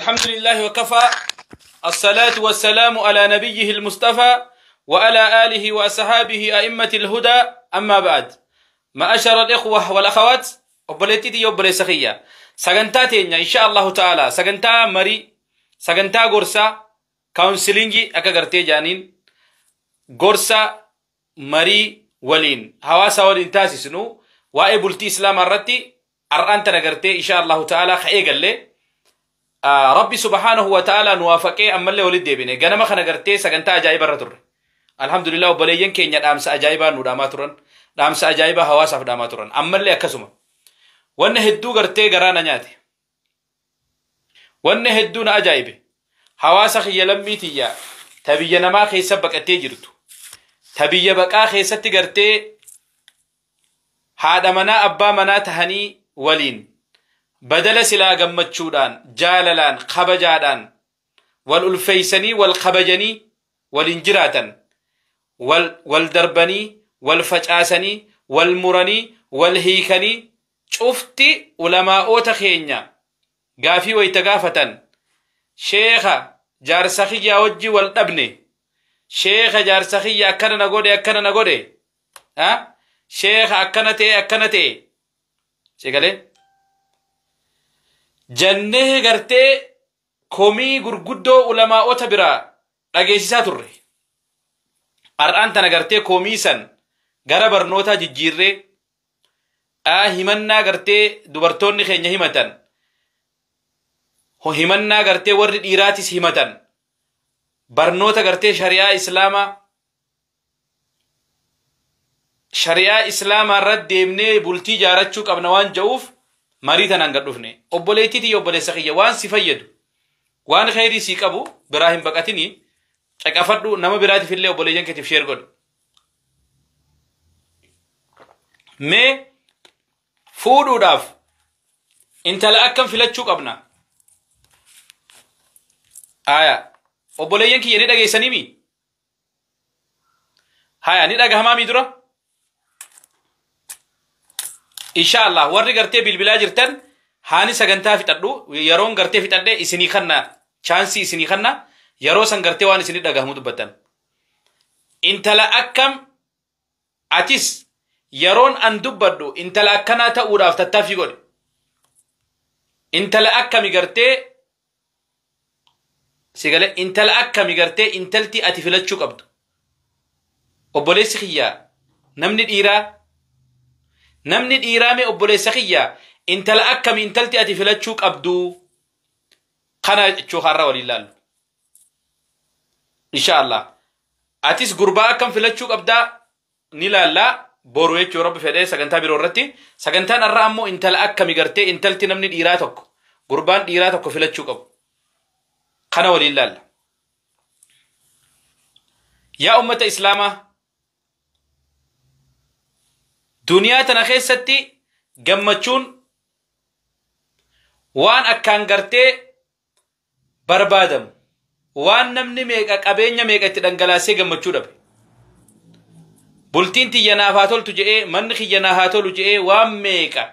الحمد لله وكفى الصلاة والسلام على نبيه المصطفى وعلى آله وأصحابه أئمة الهدى أما بعد معاشر الإخوة والأخوات وبلتيتي يوبلي سخية سغنتاتين إن شاء الله تعالى سغنتا مري سغنتا غورسا كونسلينجي أكغرتي جانين غورسا مري ولين حواسا ولين تاسسنو وإبلتي إسلام الرتي أرأنت نغرتي إن شاء الله تعالى خيقل لي ربي سبحانه وتعالى نوافقه أمالي ولد ديبيني غنما خنغرتي سغنتا أجايبا رتر الحمد لله وبليين كينيا دامس أجايبا نداماترن دامس أجايبا حواسا فداماترن أمالي أكسوما وانه هدو غرتي غرانا نياتي وانه هدو نا أجايبي حواسا خيالمي تيا تبيا نما خيسا بكتي جرتو تبيا بكا خيسا تغرتي هذا منا أبا منا تهني ولين بدل سلا غمچودان جاللان خبجادان والالفيسني والخبجني والانجراتن والدربني والفجاسني والمرني والهيكني شفتي علماء تخينيا غافي ويتغافتن شيخ جارسخي يا وجي والابني شيخ جارسخي اكنا نغودي ها شيخ اكنتي سيغالي جنه غرتي كومي غرغدو علماء تبرا دغيسيسا توري ارانت نغرتي كوميسن غرا برنوتا ججيره همنا غرتي دبرتوني خينيا همتن هو همنا غرتي ور ديراتيس همتن برنوتا غرتي شريعه اسلام رد ديمني بولتي جارچو قبنوان جوف مريتان انغدفني اوبوليتي اوبولي سخيه وان سيفيدو وان خيري سيقبو ابراهيم بقاتني تقفدو نما براتي في الله اوبوليجن كتف شير غد مي فودو داف انت لاكم فيلچو قبنا آية اوبوليجن كي يني دغيسني مي هايا ني دغ همامي درو إن شاء الله ورّي قرتي بالبلا جرتن هاني سجنتا في تدو يرون قرتي في تدو إسني خنا chance إسني خنا يرو سن قرتي وان إسني دعاه مدبتن إنت لا أكم أتيس يرون أندبدو إنت لا كنا تأورا في تتفيقون إنت لا أكم قرتي سيقال إنت لا أكم قرتي إنتلتي أتفلت شو قبض وبوليس خيا نمني الإيرامي أبولي سخية انت لأكم انتلتي أتفلت شوك أبدو قنا شوخارة ولله إن شاء الله أتيس قرباء كم فلت شوك أبدا نلا لا بورويت رب فدي سكنتا بيرورتي سكنتا نرامو انت لأكم يغرتي انتلتي نمني الإيراتك قربان الإيراتك فلت شوك أب قنا ولله يا أمة إسلامة دنيا تنخيستي جمچون وان اكان غرتي بربادم وان نمني ميقا قبينيا ميقا تدنگلاسي جمچو دب بلتين تي ينافاتول تجئي منخي ينافاتول تجئي وان ميقا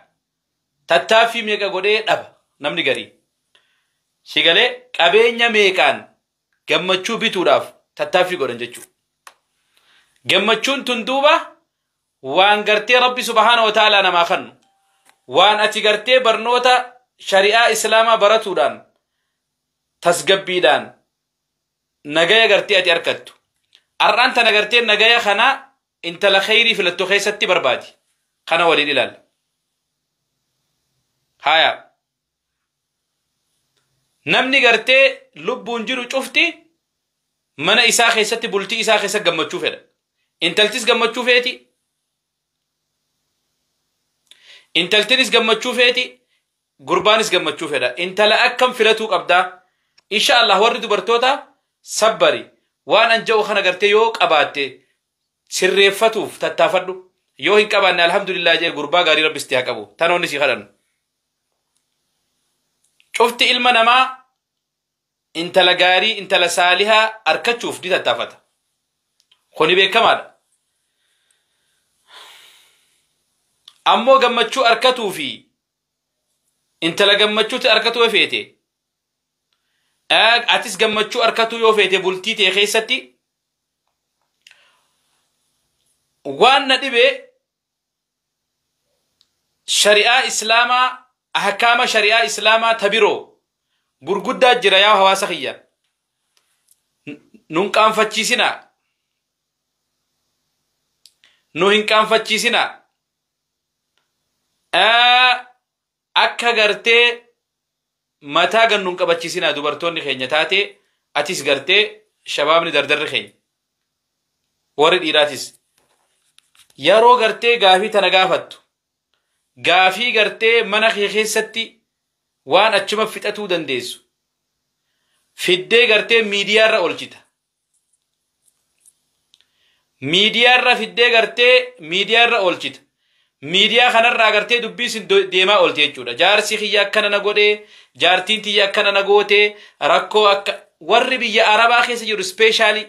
تتافي ميقا قده دب نمني غري شغالي قبينيا ميقان جمچو بيتو داف تتافي قدن جچو جمچون تندوبا وان غرتي ربي سبحانه وتعالى نما خن وان اتي غرتي برنوتا شريعه اسلاما برتودان تسغبيدان نغايا غرتي اتي اركتو ارانت نغرتي نغايا خنا انت لخيري في التخيستي بربادي خنا ولي دلال هايا نمني غرتي لبون جيرو شفتي من اسا خيستي بولتي اسا خيس غمچو فدا انتلتيس غمچو فيتي انت التنس قمتشو فيتي قربانس قمتشو فيدا انت لأكم فلتوك أبدا إن شاء الله ورد برتوتا صبري وانا انجو خنا قرتي يوك أباتي سرفتوف تتافدو يو هنك أبانا الحمد لله جاي قربا غاري رب استيحاقبو تانوني سيخدن شفت علما نما انت لغاري انت لسالها أركتشوف دي تتافتا خوني بيكمار أمو قمتشو أركتو في انت لقمتشو تأركتو فيتي atis gammachuu arkatu yoo feete bultii tee keessatti waan na dhibe shari'aa islaamaa ahkaama shari'aa islaamaa tabiroo gurguddaa jira yaa hawaasa kiyya nun qaanfachiisina nu hin qaanfachiisina akka gartee mataa gannuun qabachiisina dubartoonni keenya taate atis gartee shabaabni dardarri keenya warri dhiiraatis yeroo gartee gaafii tana gaafattu gaafii gartee mana kee keessatti waan achuma fixatuu dandeessu fiddee gartee miidiyaarra olchita miidiyaarra fiddee gartee miidiyaarra olchita miidiyaa kanarraa gartee dubbiin deemaa oolte jechuudha jaarsi kiyya akkana na godhee jaartiin tiyya akkana na gootee rakkoo akka warri biyya arabaa keessa jiru speeshaalii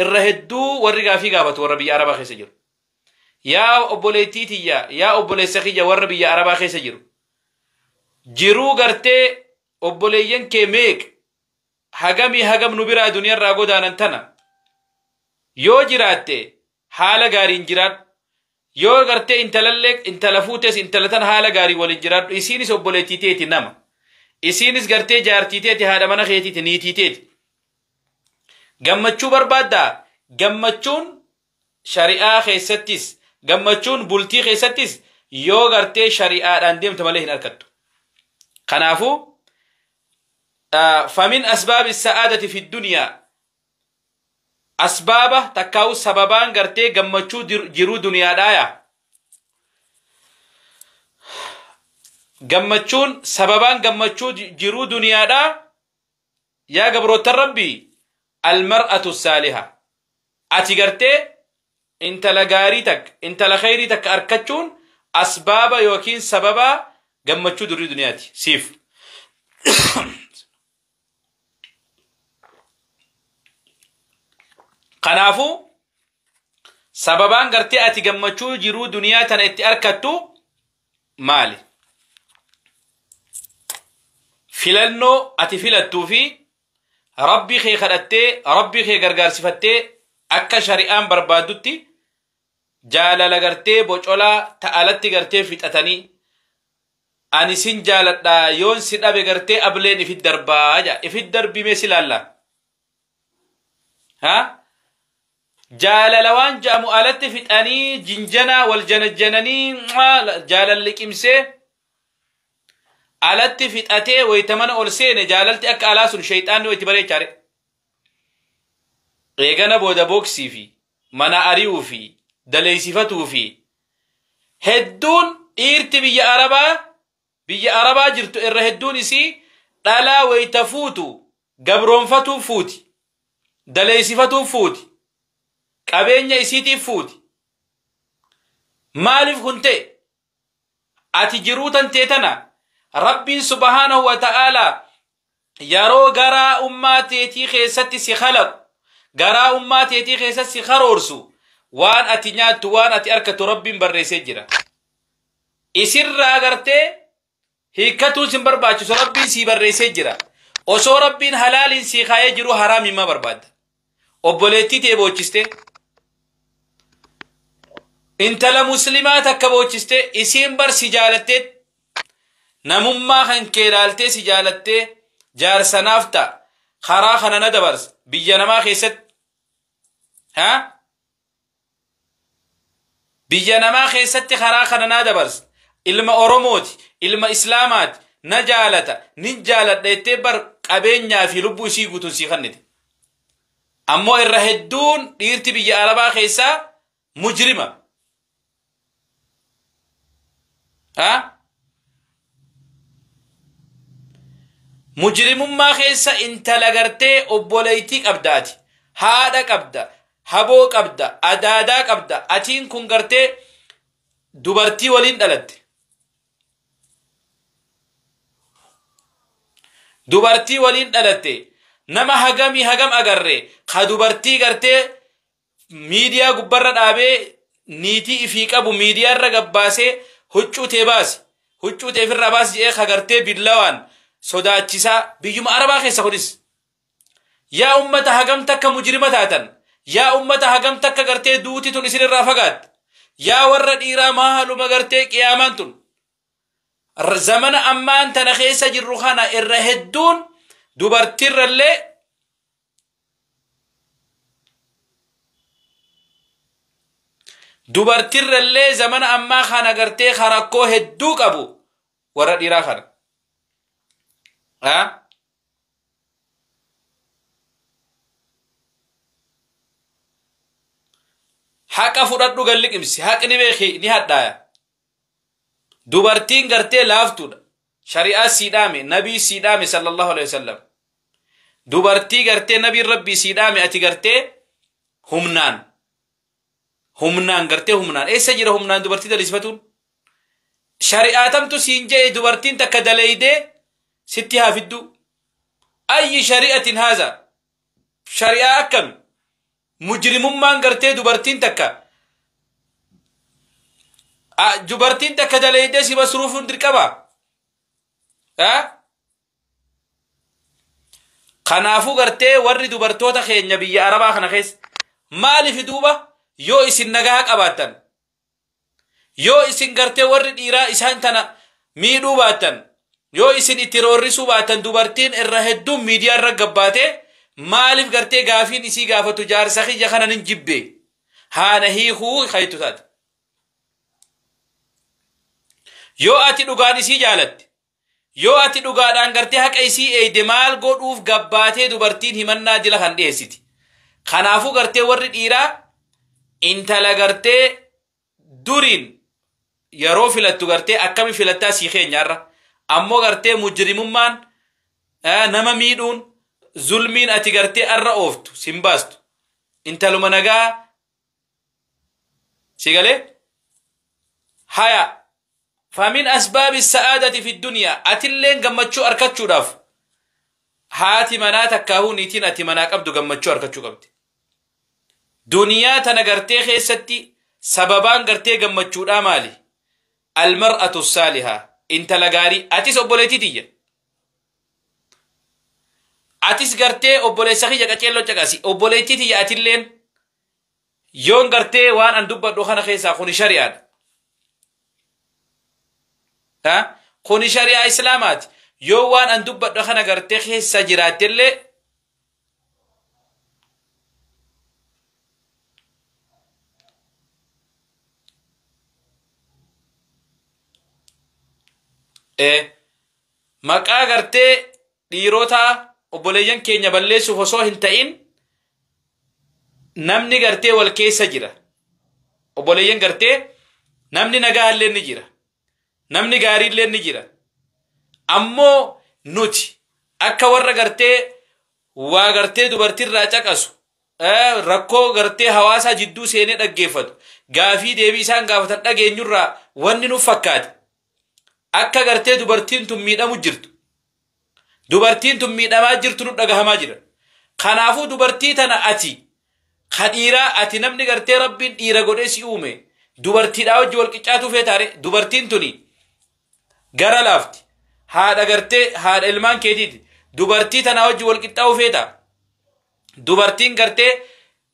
irra hedduu warri gaafii gaafatu warra biyya arabaa keessa jiru yaa obboleettii tiyya yaa obboleessa kiyya warra biyya arabaa keessa jiruu gartee obboleeyyan kee meeq hagam nu biraa duniyaarraa godaanan tana yoo jiraatte haala gaariin jiraadhu yoo gartee intala fuutes intalatan haala gaarii waliin jiraadhu isiinis obboleettii teeti nama isiinis gartee jaartii teeti haadha mana keetiiti niitii teeti gammachuu barbaaddaa gammachuun shari'aa keessattis gammachuun bultii keessattis yoo gartee shari'aadhaan deemta malee hin arkattu kanaafu famin asbaabi sa'aadati fi duniyaa asbaaba takkaa'u sababaan gartee gammachuu jiruu duniyaadhaaya gammachuun sababaan gammachuu jiruu duniyaadhaa yaa gabrootan rabbii almar'atu saaliha ati gartee intala gaarii takka intala khayrii takka arkachuun asbaaba yookiin sababa gammachuu jiruu duniyaati siif kanaafu sababaan gartee ati gammachuu jiruu duniyaa tana itti arkattu maali filannoo ati filattuu fi rabbii kee kadhattee rabbii kee gargaarsifattee akka shari'aan barbaadutti jaalala gartee bocolaa ta'alatti gartee fixatanii ani sin jaaladha yoon si dhabe gartee ableen ifit darbaa ja ifit darbime silaalla ha jaalala waan jaamu alatti fixanii jinjanaa wal janajjananii jaalalli qimsee alatti fixatee waytamana ol seene jaalalti akka alaa sun shayxaanni wayti bareechaare eegana booda booksii fi mana ari'uu fi daleeysifatuu fi hedduun dhiirti biyya arabaa jirtu irra hedduun isii dhalaa wayta fuutu gabroonfatuu fuuti daleeysifatuu fuuti qabeenya isiitiif fuuti maaliif kun ta'e ati jiruu tantee tana rabbiin subhaanahu wa ta'aalaa yeroo garaa ummaa teetii keessatti si khalaqu garaa ummaa teetii keessatti si karoorsu waan ati nyaattu waan ati arkatu rabbiin barreessee jira isirraa gartee hiikkatuun sin barbaachisu rabbiin sii barreessee jira osoo rabbiin halaaliin sii kaayee jiru haraam himma barbaadda obboleettii tee boochiste intala muslimaa takka boochiste isiin bar si jaalattee namummaa kan kee ilaaltee si jaalattee jaarsanaaf ta'a karaa kana na dabarsa biyya namaa keessatti biyya namaa keessatti karaa kana na dabarsa ilma oromooti ilma islaamaati na jaalata nin jaaladha jettee bar qabeenyaa fi lubbuu isii guutuun sii kannite ammoo irra hedduun dhiirti biyya arabaa keessaa mujrima mujrimummaa keessa intala gartee obboleeytii qabdaati haadha qabda haboo qabda adaadaa qabda atiin kun gartee dubartii waliin dhalatte dubartii waliin dhalatte nama hagam agarre ka dubartii gartee miidiyaa gubbarra dhaabee niitii ifii qabu miidiyaarra gabbaasee huccuu tee baasi huccuu tee firra baasi jedhee ka gartee billawaan sodaachisaa biyyuma arabaa keessa kunis يا أمة هجمتك مجرمتاتا يا أمة هجمتك قرتي دوتي تنسل الرافقات يا ورد إيرا ماهلو مقرتك يا مانتون زمن أمان تنخيس جروخانا الرهدون دوبرتر اللي دوبرتر اللي زمن أما خانا قرتي خرقو هدوك أبو ورد إيرا خانا ها حق فرادو قلق امسي حق نبيخي نهاد دايا دوبرتين قرتي لافتو شريعة سيدامي نبي سيدامي صلى الله عليه وسلم دوبرتي قرتي نبي ربي سيدامي أتي قرتي همنان قرتي همنان ايه سجر همنان دوبرتي دلسفتون شريعة تمتو سينجي دوبرتين تكدليدي ستها في الدو أي شريعة هذا شريعة كم مجرم من قرتي دوبرتين تكا دوبرتين تكا دليدي سي مصروف دركبا خنافو قرتي وري دوبرتوتا خين نبي عربا خنخيس مالي في دوبا يو اسن نغاك أباتن يو اسن قرتي وري ديرا اسان تنا ميدو باتن يو اسن اتروريسو باتن دوبرتين الرهدو ميديا الرقباتي مالف قرتي غافين اسي غافتو جار سخي جخنا ننجبه هانا هو خيتو تات يو اتي دوغان اسي جالت يو اتي دوغان قرتي حق اسي اي دمال غودوف غباتي دوبرتين همنا دل خن ديسيتي خنافو قرتي ور ديرا انت لا قرتي دورين يرو فلتو قرتي اكمي فلتا سيخي نيار امو قرتي مجرممان نما ميدون ظلمين أتقرتي الرأوفتو سنباستو انت لما نقا سيقالي هيا فمن أسباب السعادة في الدنيا أتلين قمتشو أركتشو داف هاتي مناتك كاهو نيتين أتي مناك أبدو قمتشو أركتشو قبتي دنيا تنقرتي خيستي سببان قرتي قمتشو مالي المرأة الصالحة انت لقاري أتي سبوليتي تيجي atis gartee obboleessa kiyya qaceelloo caqasi obboleettii tiyya atilleen yoon gartee waan an dubbadhu kana keessaa kuni shari'aadha kuni shari'aa islaamaati yoo waan an dubbadhu kana gartee keessa jiraattellee maqaa gartee dhiirotaa obboleeyyan keenya balleessuuf osoo hin ta'in namni gartee wal keessa jira obboleeyyan gartee namni nagaa illee ni jira namni gaarii illee ni jira ammoo nuti akka warra gartee waa gartee dubartirraa caqasu rakkoo gartee hawaasaa jidduu seenee dhaggeeffatu gaafii deebii isaan gaafatan dhageenyurraa wanni nuuf fakkaate akka gartee dubartiin tun miidhamu jirtu dubartiin tun miidhamaa jirtu nu dhagahamaa jira kanaafuu dubartii tana ati khadhiiraa ati namni gartee rabbiin dhiira godhee si uume dubartiidhaa wajji wal qiccaatu feetaare dubartiin tuni gara laafti haadha gartee haadha ilmaan keetiiti dubartii tana wajji wal qixxaa'u feeta dubartiin gartee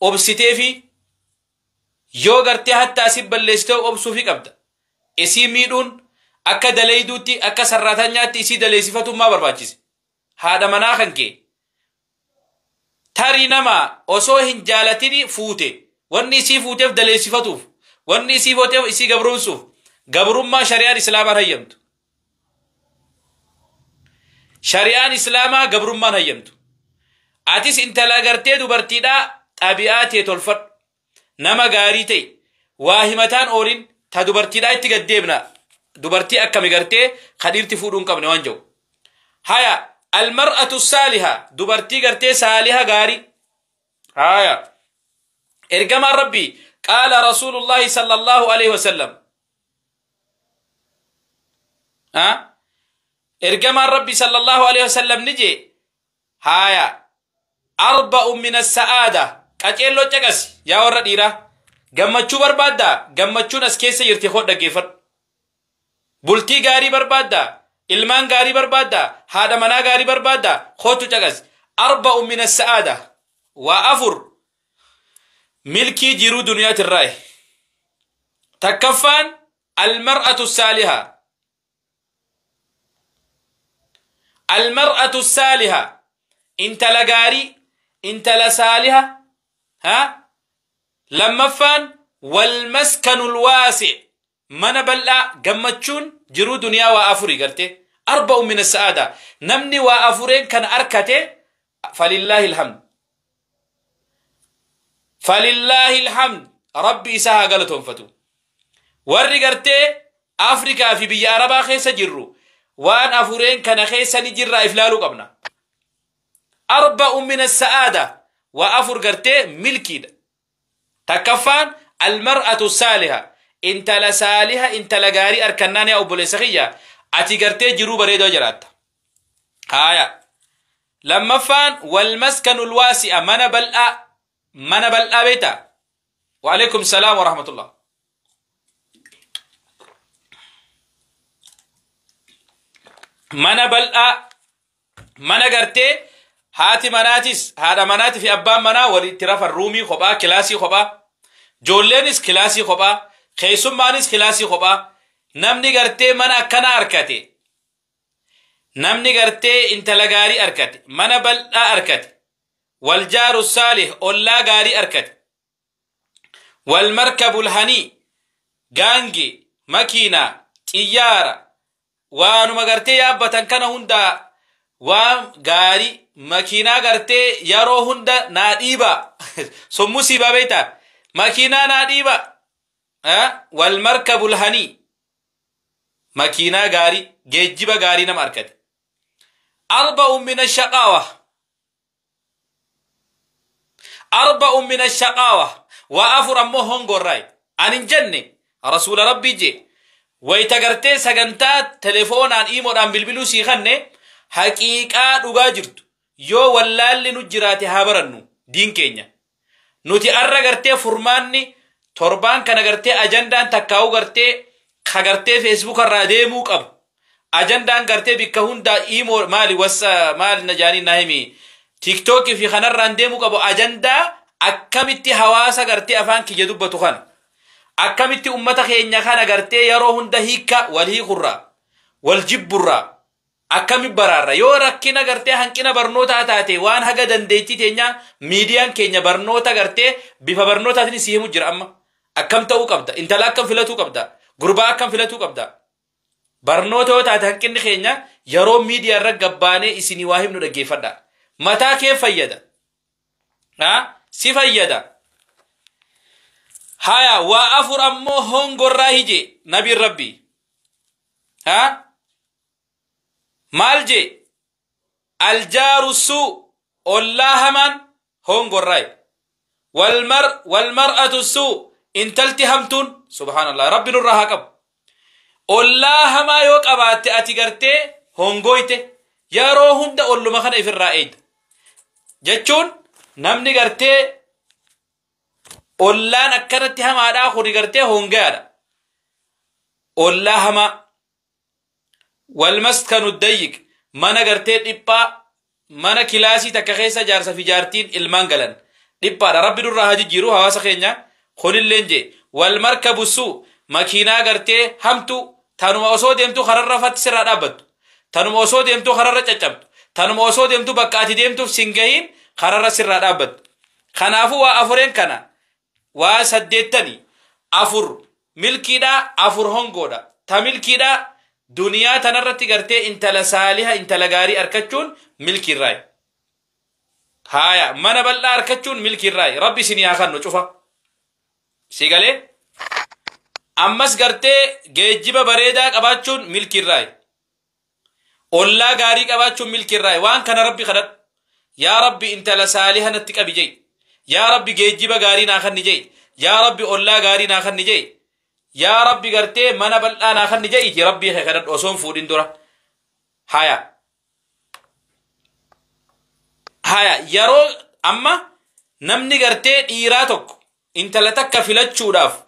obsitee fi yoo gartee hatta asii balleessitee obsuu fi qabda isii miidhuun akka daleeyduutti akka sarraataan nyaatti isii daleessifatummaa barbaachise haadha manaa kan kee tarii nama osoo hin jaalatini fuute wanni isii fuuteef daleessifatuuf wanni isii fuuteef isii gabrumsuuf gabrummaa shari'aan islaamaan hayyamtu shari'aan islaamaa gabrummaan hayyamtu atis intala gartee dubartiidhaa xabi'aa tee tolfadhu nama gaarii ta'e waa himataan oolin ta dubartiidhaa itti gaddeebna dubartii akkami gartee khadhiirti fuudhuun qabne waan jedhu haya المرأة الصالحة دبرتي قرتي صالحة غاري هايا ارقم ربي قال رسول الله صلى الله عليه وسلم ارقم ربي صلى الله عليه وسلم نجي هايا 4 من السعادة قاچيلو چقس يا ور ديرا غمچو بربادا غمچون اس كيسه يرتي خود دغيفر بولتي غاري بربادا ilmaan gaarii barbaadda haadha manaa gaarii barbaadda khootu caqas 4 من السعادة وأفر ملكي جيرو دنيا الرأي تكفان المرأة الصالحة المرأة الصالحة انت لغاري انت لصالحة ها لما فان والمسكن الواسع من بلع جمتشون جرو دنيا وافوري قرتي 4 من السعادة نمني وافورين كان أركته فلله الحمد فلله الحمد ربي سها قالتهم فتو ورّي قرتي أفريقيا في بيا عربا خيسا جرو وان أفورين كان خيسا نجر إفلالو قبنا 4 من السعادة وأفر قرتي ملكي تكفان المرأة الصالحة انت لصالحة انت لغاري أركناني أو بوليسخية أتي قرتي جرو بريدو جرات هايا لما فان والمسكن الواسع من بلأ بيتا وعليكم السلام ورحمة الله من بلأ من قرتي هاتي مناتيس هذا مناتي في أبان منا والاتراف الرومي خبا كلاسي خبا جولينيس كلاسي خبا خيسوم مانيس كلاسي خبا نمني قرتي من أكنا أركتي نمني قرتي انت لغاري أركتي من بلأ أركتي والجار الصالح أولا غاري أركتي والمركب الهني غانجي مكينة تيارة وانو مغرتي يابتن كان هندا وام غاري مكينة غرتي يارو هندا ناديبا سمو سيبا بيتا مكينة ناديبا والمركب الهني مكينة غاري جيجيبا غاري نم أركتي 4 من الشقاوة 4 من الشقاوة وأفر أمهن قرأي أن جنة رسول ربي جي ويتغرتي سغنتات تليفون عن إيمو عن بلبلو سيخنة حقيقة دغاجرت يو واللال نجراتي هابرنو دين كينيا نوتي أرغرتي فرماني توربان كنغرتي أجندان تكاو غرتي خغرتي فيسبوك الراديمو قب أجندان غرتي بكهون دا إيمو مالي وسا مال نجاني ناهمي تيك توك في خنر رانديمو قبو أجندا أكامتي حواسا غرتي أفان كي جدوب بطخان أكامتي أمتا خينيا خانا غرتي يروهن دا هيكا والهي خرا والجبرا أكامي برارا يو ركينا غرتي هنكينا برنوتا تاتي وان هغا دنديتي تينيا ميديان كينيا برنوتا غرتي بيفا برنوتا تني سيهمو جر أما أكام تاو قبدا انتلا أكام فلاتو قبدا غربا أكام فلاتو قبدا برنوتا تاتي هنكيني خينيا يرو ميديا رقباني إسيني واهم نو دقي فدا متى كيف فيدا سفيدا هيا وافر امو هونغور راهيجي نبي ربي مالجي الجار السوء الله من هونغور راي والمرأة السوء ان تلتهمتون سبحان الله ربي نور راهقب الله ما يوك ابات اتغرتي هونغويته يا روحن دا اولو مخن في الرائد جچون نمني غرتي أولان أكرتي هم عدا خوري غرتي هونغادا أولا هما والمسكن الضيق مانا غرتي ديبا مانا كلاسي تكخيسا جارسا في جارتين المانغلان ديبا ربي نور راهجي جيرو هواسا خينيا خول اللينجي والمركب السوء مكينا غرتي همتو تانو موسو ديمتو خرر رفت سرا دابت تانو موسو ديمتو خرر چچبت تانو موسو ديمتو بقاتي ديمتو سنگهين خرر سرا دابت خنافو وافرين كنا وسدتني أفر ملكيدا أفر هونغودا تملكيدا دنيا تنرتي غرتي انت لصالحة انت لغاري أركتشون ملكي الراي هايا من بلا أركتشون ملكي الراي ربي سيني آخر نشوفا سيقالي أمس غرتي جيجيبا بريدا قباتشون ملكي الراي أولا غاري قباتشون ملكي الراي وان كان ربي خدت يا ربي انت لصالحة نتك بجي يا ربي جيجيبا غاري ناخن نجي يا ربي أولا غاري ناخن نجي يا ربي غرتي منا بلآ ناخن نجي ربي خيرت أصوم فودين دورا هايا يرو أما نمني غرتي إيراتك انت لتك فلت شوداف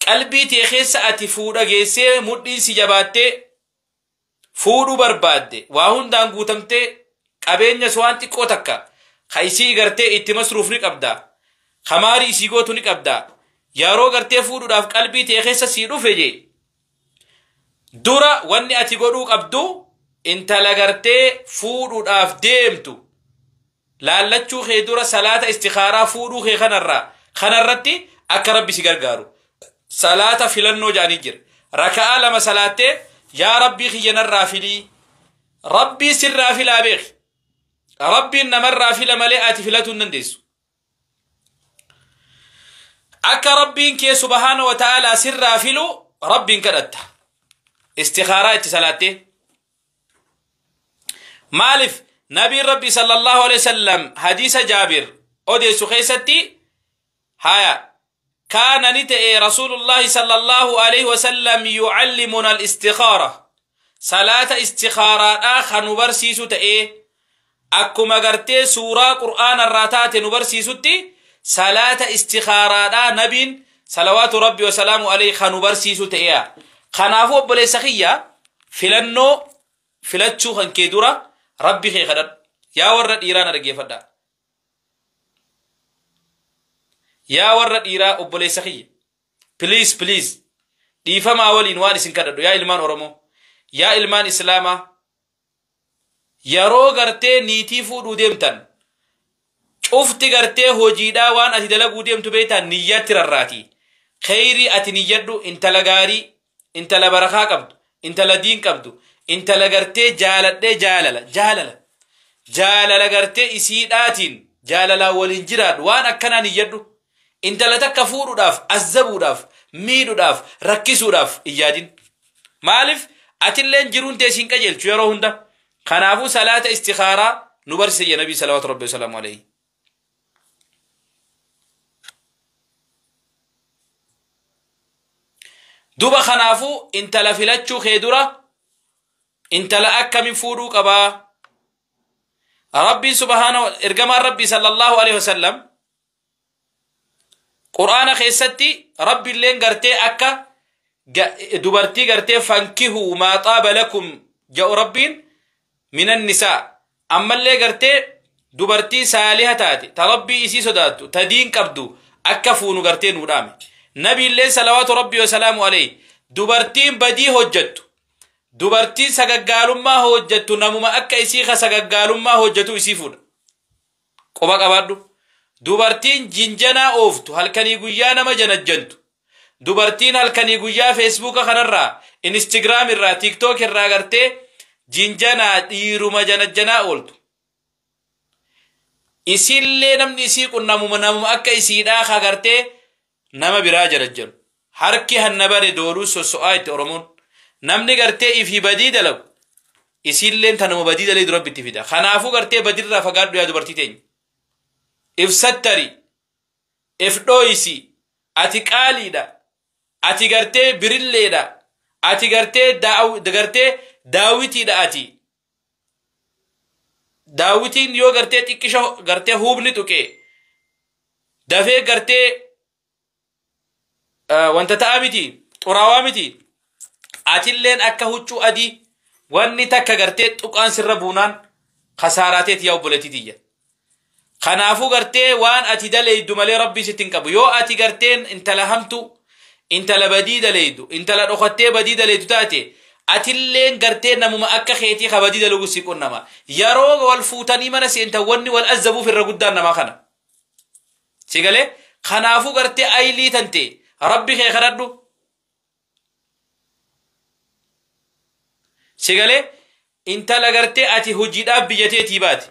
قلبي تيخيس أتي فودا جيسي مدين سجباتي فودو برباد واهن دانگو تمتي qabeenya waan xiqqoo takka khaysii gartee itti masruuf ni qabda khamaari isii gootu ni qabda yeroo gartee fuudhuudhaaf qalbii ta'e keessa sii dhufe je dura wanni ati godhuu qabdu intala gartee fuudhuudhaaf deemtu laallachuu kee dura salaata istikharaa fuudhuu kee kanarratti akka rabbi si gargaaru salaata filannoo jaanii jira raka'a lama salaattee yaa rabbii kiyyanarraa filii rabbii sirraa filaa beeki rabbiin namarraa fila malee ati filatu hin dandeessu akka rabbiin kee subhaana wa ta'ala sirraa filu rabbiin kadhatta istikharaa itti salaattee maalif nabiin rabbi sallallahu alaihi wasallam hadiisa jaabir odeessu keessatti haya كان نتئ رسول الله صلى الله عليه وسلم يعلمنا الاستخارة صلاة استخارة آخر نبرسيسو تئ أكما قرتي سورة قرآن الراتات نبرسيسو تي صلاة استخارة نبين صلوات ربي وسلام عليه خنبرسيسو تئ خنافو بلي سخية فلنو فلتشو خنكيدورا ربي خي خدد يا ورد إيران رجي فدا يا ورد إيرا أبولي سخي please ديفما أولين وان سنكددو يا إلمان أورمو يا إلمان إسلاما يارو غرتي نيتي فودو ديمتن شوفتي غرتي هوجيدا وان أتي دلقو ديمتو بيتا نيات رراتي خيري أتي نيادو انت لغاري انت لبرخا قبدو انت لدين قبدو انت لغرتي جالل غرتي إسيداتين جالل والنجراد وان أكنا نيادو انت لتك فوروداف عذبوداف ميدوداف ركيسوداف إيادين مالف أتلين جرون تيسين كجل شويرو هندا خنافو صلاة استخارة نبرسي يا نبي صلوات ربي وسلام عليه دوبا خنافو انت لفلتشو خيدورا انت لأكا من فورو قبا ربي سبحانه ارقما ربي صلى الله عليه وسلم قرآن خيستي ربي اللين قرتي أكا دبرتي قرتي فانكهوا ما طاب لكم جاء ربين من النساء أما اللي قرتي دبرتي سالها تاتي تربي إسي صداتو تدين كبدو أكا فونو قرتي نورامي نبي اللين صلوات ربي وسلام عليه دبرتين بدي هجتو دبرتين سقاقالو ما هجتو نموما أكا إسيخا سقاقالو ما هجتو إسيفون قباق أبادو dubartiin jinjana ooftu halkanii guyyaa nama janajjantu dubartiin halkanii guyyaa feesbuuka kanarraa instagram irraa tiktok irraa gartee jinjana dhiiruma janajjanaa ooltu isillee namni isii qunnamuma akka isiidhaa kagartee nama biraa janajjanu harki hannabare dooluu sosso'aa itti oromoon namni gartee ifi badii dalagu isilleen tanuma badii dalee durabbitti fida kanaafuu gartee badirraa fagaadhu yaa dubartii teenya ifsattari ifdhoyisi ati qaaliidha ati gartee birilleedha ati gartee daawitiidha ati daawitiin yoo gartee xiqqisha gartee hubni tuqe dafee gartee wanta ta'a miti xuraawaa miti atilleen akka huccuu adii wanni takka gartee tuqaan sirra buunaan khasaaraateet yaa obboleetitiyya خنافو غرتي وان اتي دليدو مالي ربي ستين قبو يو اتي غرتين انت لهمتو انت لبدي دليدو انت لدخطي بدي دليدو تاتي اتي اللين غرتين نمو مأكا خيتي خبدي دلوغو سيكون نما يروغ والفوتاني منسي انت وني والأزبو في الرقودان نما خنا سيقالي خنافو غرتي ايلي تنتي ربي خي خردو سيقالي انت لغرتي اتي هجيدا بيجتي تيباتي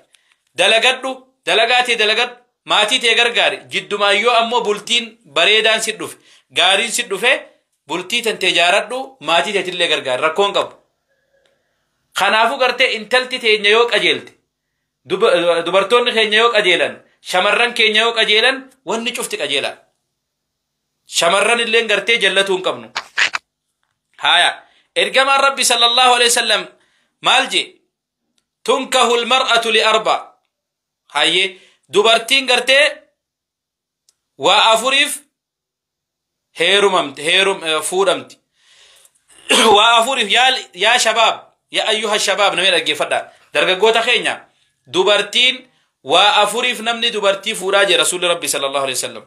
دلغدو دلغات ماتي تيغر غاري جدو ما يو امو بلتين بريدان سيدوف غارين سيدوفه بلتي تنتجارتو ماتي تيتلي غرغار ركون قب خنافو غرتي انتلتي تينيوك اجيلتي دبرتون خينيوك اجيلن شمرن كينيوك اجيلن وني شفتك اجيلن شمرن اللي غرتي جلتون قبنو هايا ارجما ربي صلى الله عليه وسلم مالجي تنكه المرأة لأربع هاي دوبرتين غرتي وافوريف هيروم فورمت وافوريف يا شباب يا ايها الشباب نمير اجي فدا درغغوتا خينيا dubartiin waa afuriif namni dubartii fuudhaa je rasuulli rabbi sallallahu alaihi wasallam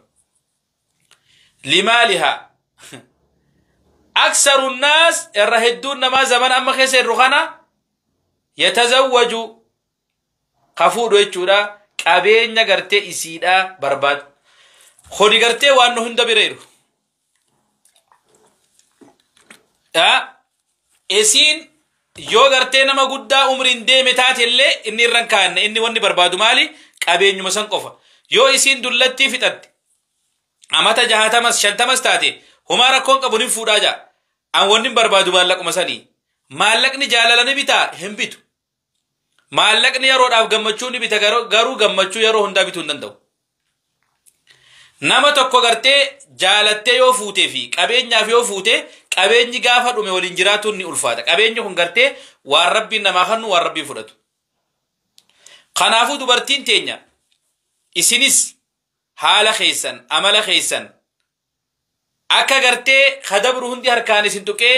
limaaliha أكثر الناس الرهدون ما زمان أما خيسر رخانا يتزوج خفود ويتشورا كابين نغرتي إسيدا برباد خودي غرتي وانو هند بريرو إسين يو غرتي نما قد عمرين دي متات اللي إني رنكان إني واني بربادو مالي كابين نمسان قفا يو إسين دلتي فتت أمتا جهاتمس شنتمس تاتي هما ركون قبولين فودا جا أن ونن بربادو مالك مساني مالك ني جالالني بيتا هم بيتو مالك ني يرو داف گمچو ني بيتا غارو گمچو يرو هندا بيتو نندو نما توكو غرتي جالته يو فوتي في قبينيا في يو فوتي قبيني غافا دومي ولين جراتو ني الفاتا قبيني كون غرتي وار ربي نما خنو وار ربي فدتو خنافو دبرتين تينيا اسينيس حال خيسن عمل خيسن akka gartee khadabru hundi harkaan isin tuqee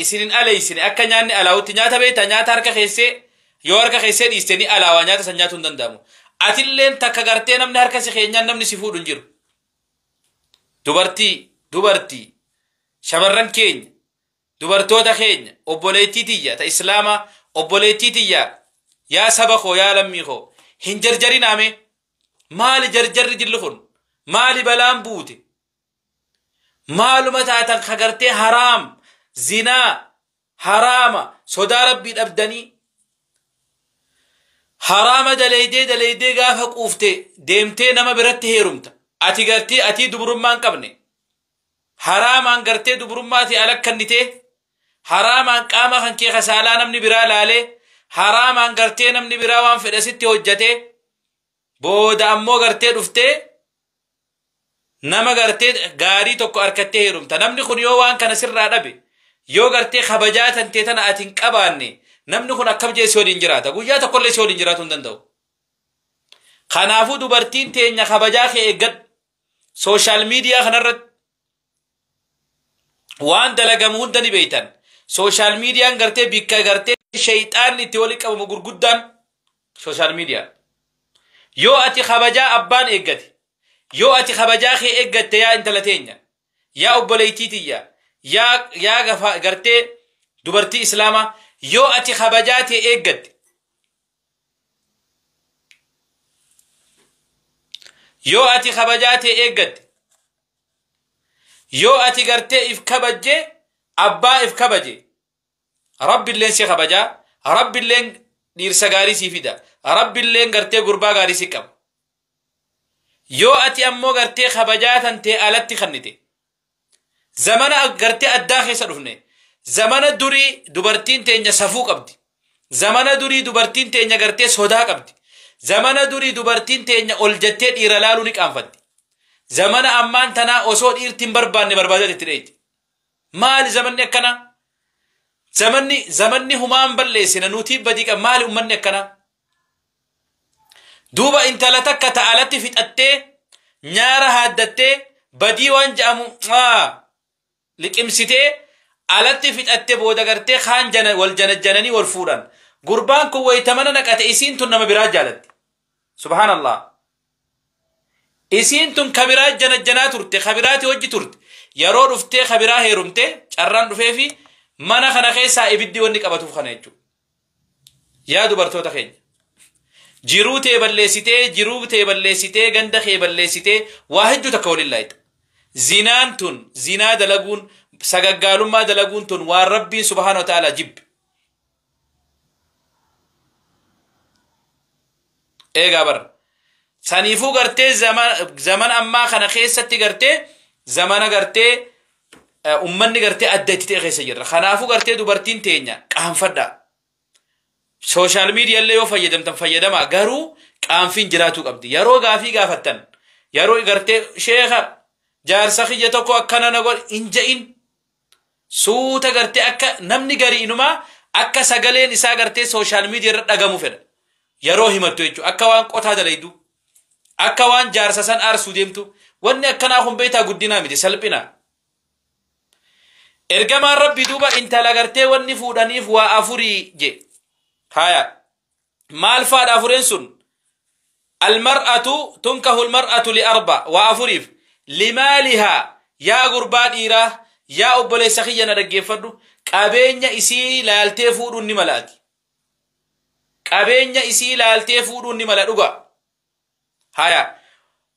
isinin ala isin akka nyaanni alaawutti nyaata beeta nyaata harka keessee yoo harka keessee dhiistanii alaawaa nyaata san nyaatu hin danda'amu atilleen takka gartee namni harka si keenyaan namni si fuudhu hin jiru dubartii shamarran keenya dubartoota keenya obboleettii tiyya ta islaama obboleettii tiyya yaa saba koo yaa lammii koo hin jarjarinaame maali jarjarri jilli kun مالي بلان بوتي مالو متاتا خغرتي حرام زنا حرام صدا ربي الأبداني حرام دليدي غافا قوفتي ديمتي نما برت هيرمتا اتي غرتي اتي دبرمان قبني حرام ان غرتي دبرماتي الك كنتي حرام ان قاما خنكي خسالا نمني برا لالي حرام ان غرتي نمني برا وان فدستي وجته بود امو غرتي دفتي nama gartee gaarii tokko arkatee heerumta namni kun yoo waan kana sirraa dhabe yoo gartee kabajaa tantee tana atin qabaanne namni kun akkam jeessi waliin jiraata guyyaa tokkollee si waliin jiraatu hin danda'u kanaafuu dubartiin teenya kabajaa kee eeggad sooshaal miidiyaa kanarratti waan dalagamu hunda ni beeytan sooshaal miidiyaan gartee bikka gartee shayxaan itti wali qabamu gurguddaan sooshaal miidiyaa yoo ati kabajaa abbaan eeggate yoo ati kabajaa kee eeggatte yaa intala teenya yaa obboleettii tiyya yaa gafa gartee dubartii islaama yoo ati kabajaa tee eeggatte yoo ati kabajaa tee eeggatte yoo ati gartee if kabajje abbaa if kabaje rabbilleen si kabajaa rabbilleen dhiirsa gaarii si fida rabbilleen gartee gurbaa gaarii si qaba yoo ati ammoo gartee kabajaa tantee alatti kannite zamana gartee addaa keessa dhufne zamana durii dubartiin teenya safuu qabdi zamana durii dubartiin teenya gartee sodaa qabdi zamana durii dubartiin teenya ol jettee dhiira laaluu ni qaanfatti zamana ammaan tanaa osoo dhiirtiin barbaanne barbaadaa itti dheeyti maali zamanni akkana zamanni humaan balleessina nutii badii qaba maali ummanni akkana duuba intala takka ta'alatti fixattee nyaara haaddattee badii waan ja'amu liqimsitee alatti fixattee booda gartee kaan wal janajjananii wal fuudhan gurbaan kun waytamana naqate isiin tun nama biraa jaalatti subhaanallah isiin tun kabiraa janajjanaa turte kabiraati hojji turte yeroo dhuftee kabiraa heerumte carraan dhufeefi mana kana keessaa ibiddi wanni qabatuuf kana jechuudha yaa dubartoota keenya jiruu tee balleessitee ganda kee balleessitee waa hedduu takka walillahi zinaan tun zinaa dalaguun sagaggaalummaa dalaguun tun waan rabbiin subhaanahu wa ta'ala jibbe eegaa bar saniifuu gartee zaman ammaa kana keessatti gartee zamana gartee ummanni gartee adda itti ta'e keessa jirra kanaafuu gartee dubartiin teenya qaanfadhaa social media illee yoo fayyadamtan fayyadama garuu qaanfiin jiraatuu qabdi yeroo gaafii gaafattan yeroo gartee sheekha jaarsa kiyya tokko akkana na godhe inja'in suuta gartee akka namni garii inumaa akka sagaleen isaa gartee social media irra dhagamu fedha yeroo himattu jechuudha akka waan qotaa dalaydu akka waan jaarsa san aarsuu deemtu wanni akkanaa kun beetaa guddinaa miti salphina ergamaan rabbi duuba intala gartee wanni fuudhaniif waa afurii je haya مال فاد أفرنسون المرأة تنكه المرأة لأربع وأفريف لمالها يا قربان إيراه يا أبولي سخينا رجفرو قابين إسي لالتفور النملات قابين إسي لالتفور النملات رقا هيا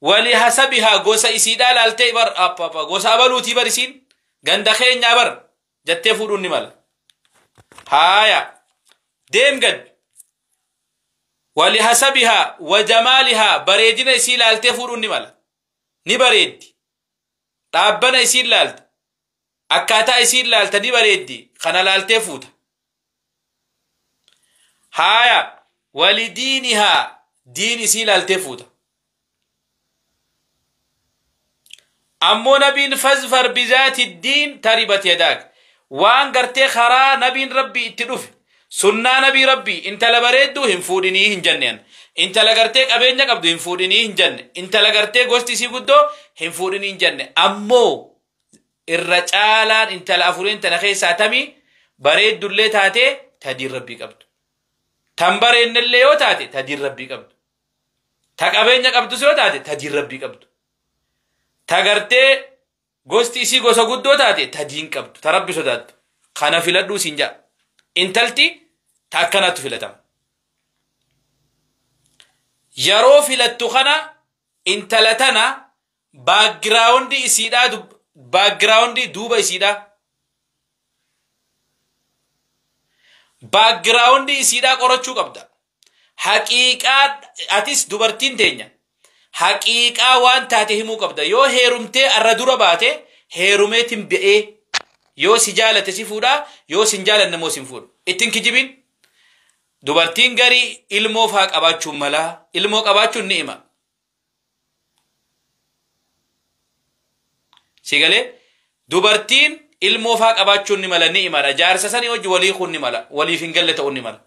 ولحسبها قوسا إسي لالتفور أبا قوسا أبلوتي برسين غندخين نابر جتفور النملات هيا ديم قد ولحسبها وجمالها بريدنا إسي لالتفور النملات نبريد تابنا إسي لالت أكاتا إسي لالت نبريدي خنا لالتفوت هايا ولدينها دين إسي لالتفوت أمو نبين فزفر بذات الدين تربت يداك وان قرتي خرا نبين ربي اتدوف سنة نبي ربي انت لبريدو هم فوديني هنجنين انت لغرتك أبين قبضو هم فوديني هنجن انت لغرتك غوستي سيقودو هم فوديني هنجن أمو الرجالان انت لأفورين تنخي ساتمي بريد دولي تاتي تدير ربي قبضو تنبرين اللي يو تاتي تدير ربي قبضو تاك أبين قبضو سيو تاتي تدير ربي قبضو تغرتي غوستي سي غوسا قدو تاتي تدين قبضو تربي سودات خانا فيلدو سنجا انتلتي تاكنات فيلتام يرو فيلتو خنا انتلتنا باقراوندي اسيدا باقراوندي دوبا اسيدا باقراوندي اسيدا قرچو قبدا حقيقات اتس دوبرتين تينيا حقيقة وان تاتهمو قبدا يو هيرومتي الردورة باتي هيروميتم بئي يو سجالة سيفودا يو سنجالة نمو سنفود اتن كجبين دوبرتين غري علمو فاق أباچو ملا علمو أباچو نئمة سيغالي دوبرتين علمو فاق أباچو نملا نئمة جارسا ساني وجو ولي خون نملا ولي فنگلة نملا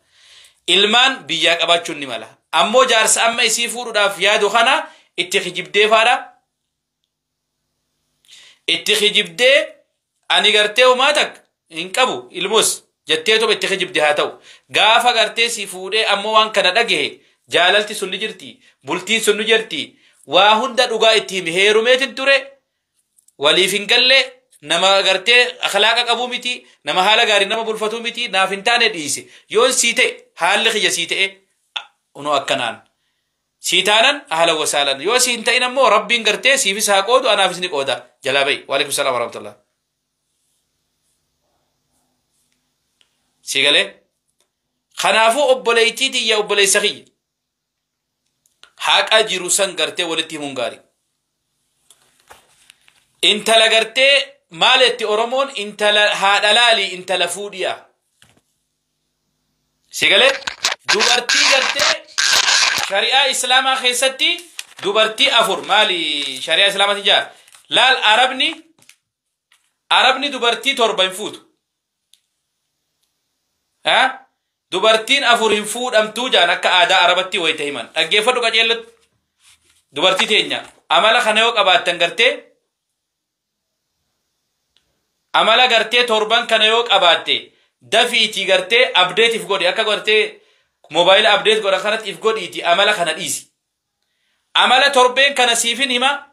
علمان بياك أباچو نملا أمو جارسا أما يسيفود دا فيادو خانا اتخجب دي فادا اتخجب دي أني غرتيو ماتك إنكبو الموس جتيتو باتخجب دي هاتو غافا غرتي سيفودي أمو وان كان دقه جالالتي سنو جرتي بلتين سنو جرتي واهن دا دقا اتهم هيروميتن توري ولي فنقل نما غرتي أخلاقك أبو ميتي نما حالا غاري نما بلفتو ميتي نافنتاني ديسي يون سيتي حال لخي سيتي انو أكنان سيتانا أهلا وسهلا يو سينتين أمو ربين غرتي سيفي ساقود وانا فيسني قودا جلابي وعليكم السلام ورحمة الله سيغالي خنافو أبوليتي دي يا أبولي سخي حاق أجيرو سنغرتي ولتي مونغاري انت لغرتي مالتي أورمون انت هادلالي انت لفوديا سيغالي دوبرتي غرتي شريعة إسلاما خيستي دوبرتي أفور مالي شريعة إسلاما تجاه لال عربني دوبرتي توربين فوت ها دوبرتين أفورين فود أم توجا نكا آدا عربتي ويتهيمان أجيفدو كجيلت دوبرتي تينيا أمالا خنيوك أباد تنغرتي أمالا غرتي توربان خنيوك أبادتي دفيتي غرتي أبديت إفقودي أكا غرتي موبايل أبديت غرا خانت إفقودي إتي أمالا خنات إيسي أمالا توربين كان سيفين هما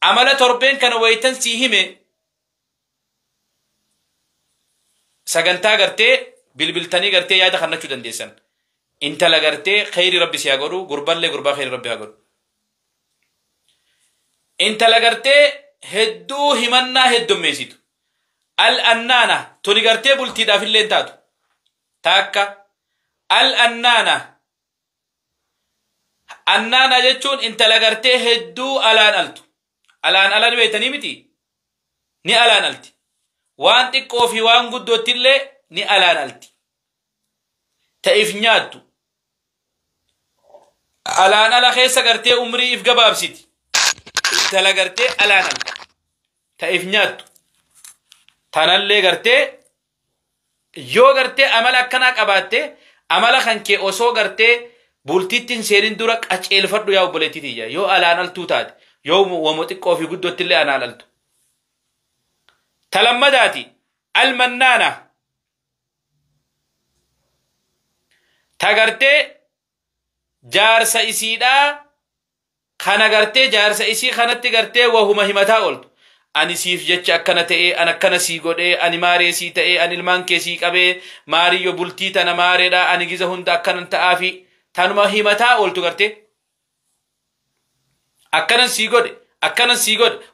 أمالا توربين كان ويتن سيهمي سجنتا غرتي بالبلتاني غرتي يا دخلنا شو دنديسن انت لا غرتي خير ربي سياغورو غربان لي غربا خير ربي اغورو انت لا غرتي هدو همنا هدو ميسيتو الانانا توني غرتي بولتي دا فيلين تاتو تاكا الانانا انانا جتون انت لا غرتي هدو الان ويتني متي ني الان التي وان تقو في وان قدو تلي ني ألانالتي تأيف نيادو ألان ألا خيسا قرتي أمري إف قباب سيتي تلا قرتي ألانالتي تأيف نيادو تنالي قرتي يو قرتي أملا كناك أباتي أملا خانكي أوسو قرتي بولتيتين سيرين دورك أجيل فردو ياو بوليتي تيجا يو ألانالتو تاد يو ومتقو في قدو تلي أنالالتو تلمداتي المنانة تغرتي جارسا إسيدا خانا غرتي جارسا إسي خانت غرتي وهو مهمتا قلت أني سيف جتش أكنا تئي أنا كنا سيقود أني ماري سي تئي أني المان كيسي كبه ماري يبولتي تنا ماري دا أني جيزا هندا أكنا تآفي تانو مهمتا قلت غرتي أكنا سيقود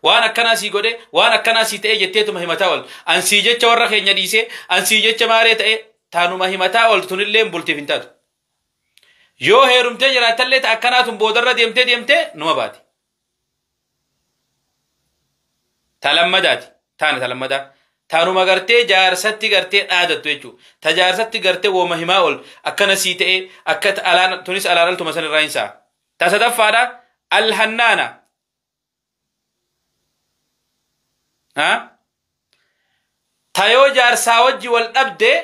وانا أكنا سيقود وانا أكنا سي تئي جتيتو مهمتا قلت أن سيجتش ورخي نديسي أن سيجتش ماري تئي تانو مهمتا قلت تنلين بولتي فينتاتو يو هيرمتي جراتلت أكناتهم بودرة ديمتي نما باتي تلمدات تانو مغرتي جارستي غرتي عادت ويجو تجارستي غرتي و مهماول أكنا سيتي أكت ألان تونس ألان مثلا الرئيسة تصدف هذا الحنانة ها تايو جارسا وجي والأبدي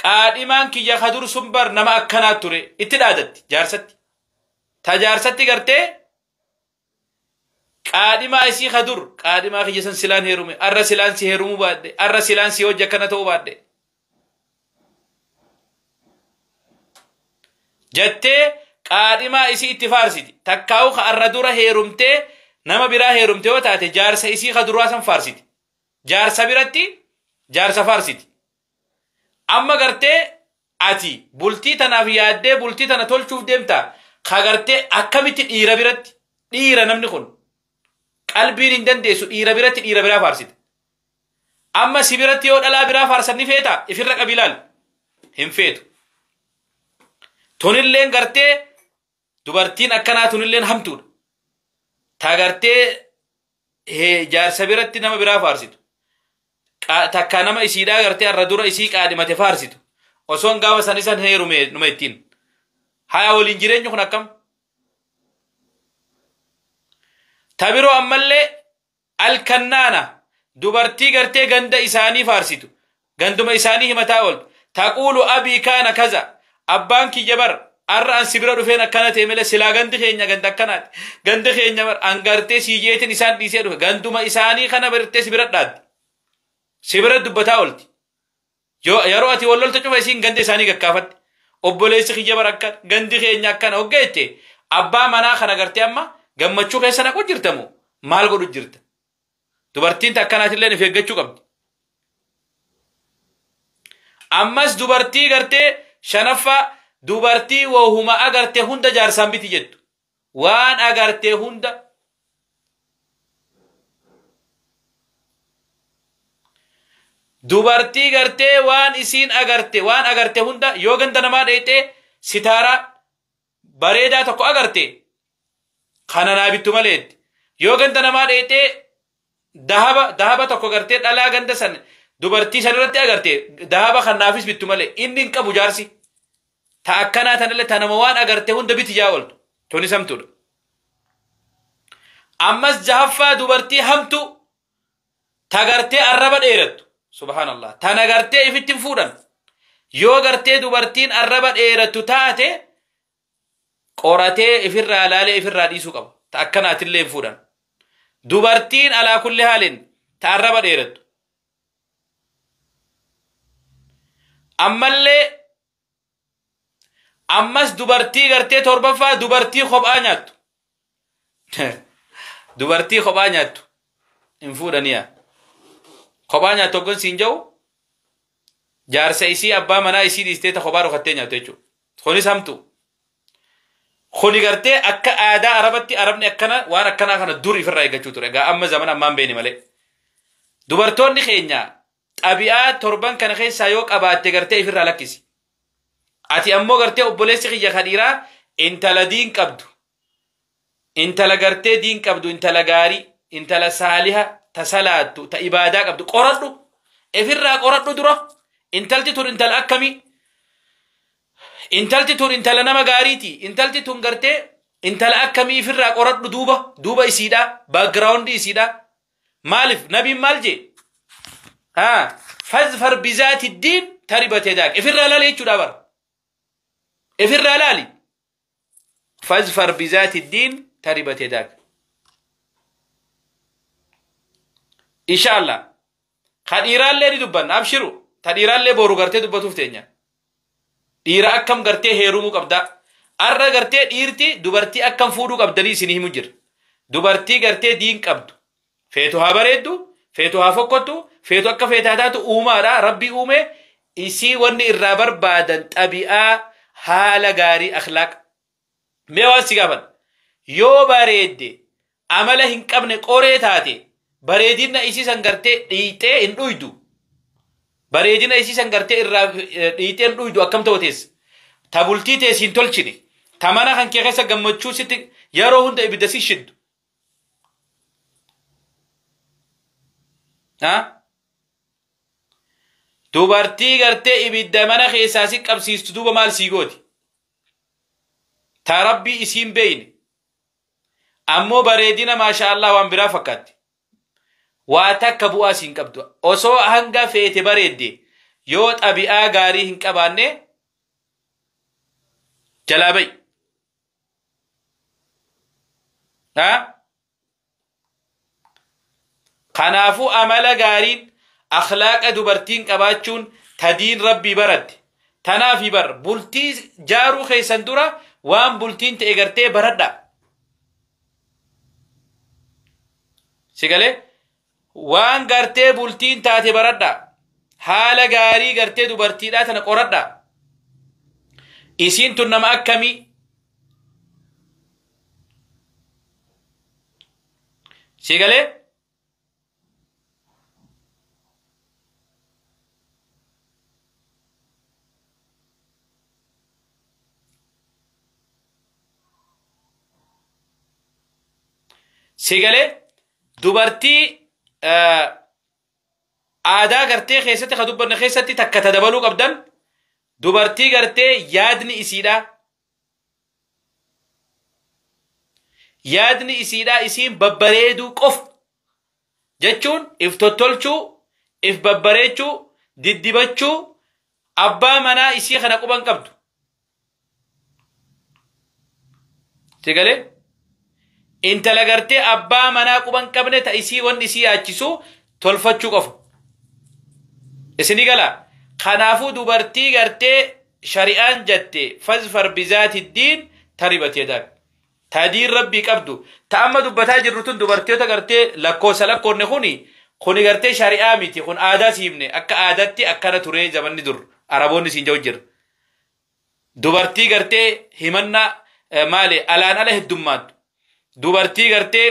قادمان كي يخدر سنبر نما أكنا توري اتدادت جارستي تجارستي غرتي قادما اسي خدر قادما خيسن سلان هيرومي ار سلان سي هيرومو باد ار سلان سي وجه كنتو باد جتة قادما اسي اتفارسيتي تكاو ار دورا هيرومتي نما برا هيرومتي وتاتي جارس اسي خدرواسن فارسيتي جارس برتي جارس فارسيتي اما غرتي اتي بولتي تنافياده بولتي تنتول شوف ديمتا خغرتي اكمت ديرا برتي ديرا نمني خون قلبين اندن ديسو إيرا برا فارسيت أما سبيرت يود ألا برا فارسني فيتا إفرق بلال هم فيتو تونلين غرتي دوبارتين أكنا تونلين همتون تا غرتي هي جار سبيرت نما برا فارسيتو تاكا نما إسيدا غرتي الردورة إسيك آدمة فارسيتو وصون غاوة سنسان هي نميتين هاي أولين جيرين يخون أكم تبرو أمالي الكنانة دوبرتي غرتي غند إساني فارسيتو غندم إساني همتاول تقول أبي كان كذا أبان كي جبر أرى سبرا رفينا كانت إملا سلا غند خينيا غند كانت غند خينيا مر أنغرتي سيجيت نسان ديسيرو غندم إساني خنا برتي سبرا داد سبرا دبتاولتي يرو أتي والله تشوف إسين غند إساني كافت أبوليس خي جبر أكاد غند خينيا كان أوجيتي أبا منا خنا غرتي أما gammachuu keessa naqu jirtamu maal godhu jirta dubartiin takkanaati illee feeggachuu qabdi ammas dubartii gartee shanaffa dubartii wahuma agartee hunda jaarsaan biti jettu waan agartee hunda dubartii gartee waan isiin waan agarte hunda yoo ganda namaa dheeyxee sitaara bareedaa tokko agarte خاننا بيتماليت يوغن تنما ديتي دهبا تكو غرتي دالا غند سن دوبرتي سنرتي اغرتي دهبا خنافيس بيتمالي انين كبو جارسي تاكنا تنل تنموان اغرتي هند بيتجاول توني سمتور امس جهفا دوبرتي همتو تاغرتي عربا ديرت سبحان الله تنغرتي افيتين فودن يو غرتي دوبرتين عربا ديرت تاتي قراتي إفرّا لالي إفرّا ديسو قبو تأكنا تلين فودان دوبارتين على كل حال تعرب ديرت أما اللي أمس دوبارتي غرتي توربفا دوبارتي خبانيات دوبارتي خبانيات انفودانيا خبانيات توقن سينجو جار سيسي أبا منا إسي ديستيتا خبارو خطينيا تيجو خوني سامتو خوني غرتي أكا آدا عربتي عربني أكنا وانا أكنا خانا دوري في الرأي قچو توري أما زمان أمان بيني مالي دوبارتون نخينيا أبيات توربان كان خي سايوك أبات تغرتي في الرأي لكيسي أتي أمو غرتي أبوليسي خي خديرا انت لدين كبدو انت لغرتي دين كبدو انت لغاري انت لسالها تسالاتو تإبادا كبدو قردو إفرّا قردو درا انتلتي تور انت لأكمي انتلتي تور انت لنما غاريتي انتلتي تون غرتي انت لأكمي إفرّا قردو دوبا إسيدا باقراوند إسيدا مالف نبي مالجي ها فاظفر بذات الدين تربت يداك إفرّا لالي يجو دابر إفرّا لالي فاظفر بذات الدين تربت يداك إن شاء الله خديران لي دبن أبشروا تديران لي بورو غرتي دبتو فتنيا dhiira akkam gartee heerumuu qabda arra gartee dhiirti dubartii akkam fuudhuu qabdanii isinii himu jira dubartii gartee diin qabdu feetu haa bareeddu feetu haa fokkottu feetu akka feetaa taatu uumaadha rabbii uume isii wanni irraa barbaadan xabi'aa haala gaarii akhlaaq mee waan si gaafan yoo bareedde amala hin qabne qoree taate bareedina isii san gartee dhiitee hin dhuydu bareedina isii san gartee irraa dhiitee hin dhuydu akkam ta'utees tabultii teessiin tolchine tamana kan kee keessa gammachuu sitti yeroo hunda ibidda si shiddu dubartii gartee ibidda mana keessaa si qabsiistu duuba maal sii gooti ta rabbii isiin beeyne ammoo bareedina maasha Allah waan biraa fakkaatti waa takka bu'aa siin qabdu osoo hanga feete bareedde yoo xabi'aa gaarii hin qabaanne jalaa ba'i kanaafuu amala gaariin akhlaaqa dubartiin qabaachuun tadiin rabbii baradde tanaafi bar bultii jaaruu keessan dura waan bultiin ta'e gartee baradha sigalee waan gartee bultiin taate baradha haala gaarii gartee dubartiidhaa tana qoradha isiin tun nama akkamii sigalee sigalee dubartii aadaa gartee keessatti ka dubbanne keessatti takka tadabaluu qabdan dubartii gartee yaadni isiidha isiin babbareeduu qof jechuun if tottolchuu if babbareechuu diddibachuu abbaa manaa isii kana quban qabdu sigalee intala gartee abbaa manaa quban qabne ta isii wanni isii yaachisu tolfachuu qofa isini gala kanaafuu dubartii gartee shari'aan jatte fazfar bizaati diin taribat yadak tadiin rabbii qabdu ta amma dubbataa jirru tun dubartiota gartee lakkoosa lakkoonne kuni gartee shari'aa miti kun aadaa siifne akka aadaatti akkana ture zamanni dur araboonni siin jau jira dubartii gartee himannaa maali alaan ala heddummaatu dubartii gartee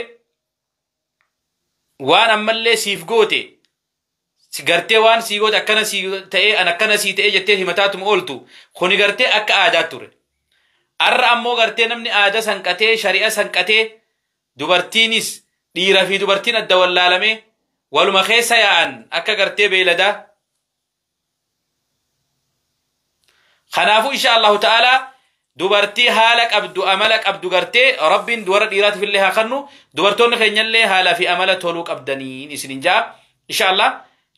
waan ammallee siif goote gartee waan sii goote akkana sii ta'ee an akkana sii ta'ee jettee himataatuma ooltu kuni gartee akka aadaa ture arra ammoo gartee namni aadaa sanqatee shari'a sanqatee dubartiinis dhiira fi dubartiin adda wallaalame waluma keessa yaa'an akka gartee beeladaa kanaafuu insha Allahu ta'ala dubartii haala qabdu amala qabdu gartee rabbiin warra dhiiraatiif illee haa kennu dubartoonni keenyallee haala fi amala toluu qabdaniin isinin jaa insha Allah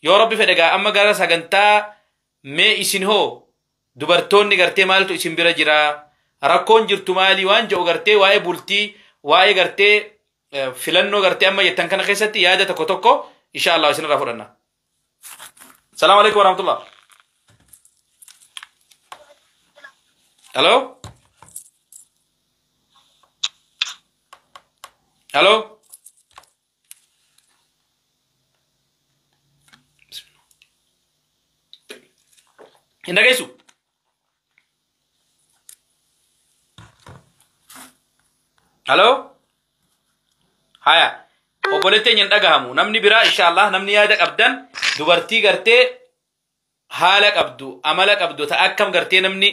yoo rabbi fedhe gaa amma gara sagantaa mee isin hoo dubartoonni gartee maaltu isin bira jira rakkoon jirtu maali waan jedhu gartee waa'ee bultii waa'ee gartee filannoo gartee amma jettan kana keessatti yaada tokko tokko insha Allah isinirraa fudhanna. Salaamu alaykum wa rahmatullah. Hello? Hello? Inda geessu? Hello? Haya. Obboleettiin hin dhagahamu. Namni biraa insha Allah namni yaada qabdan dubartii gartee haala qabdu amala qabdu ta akkam gartee namni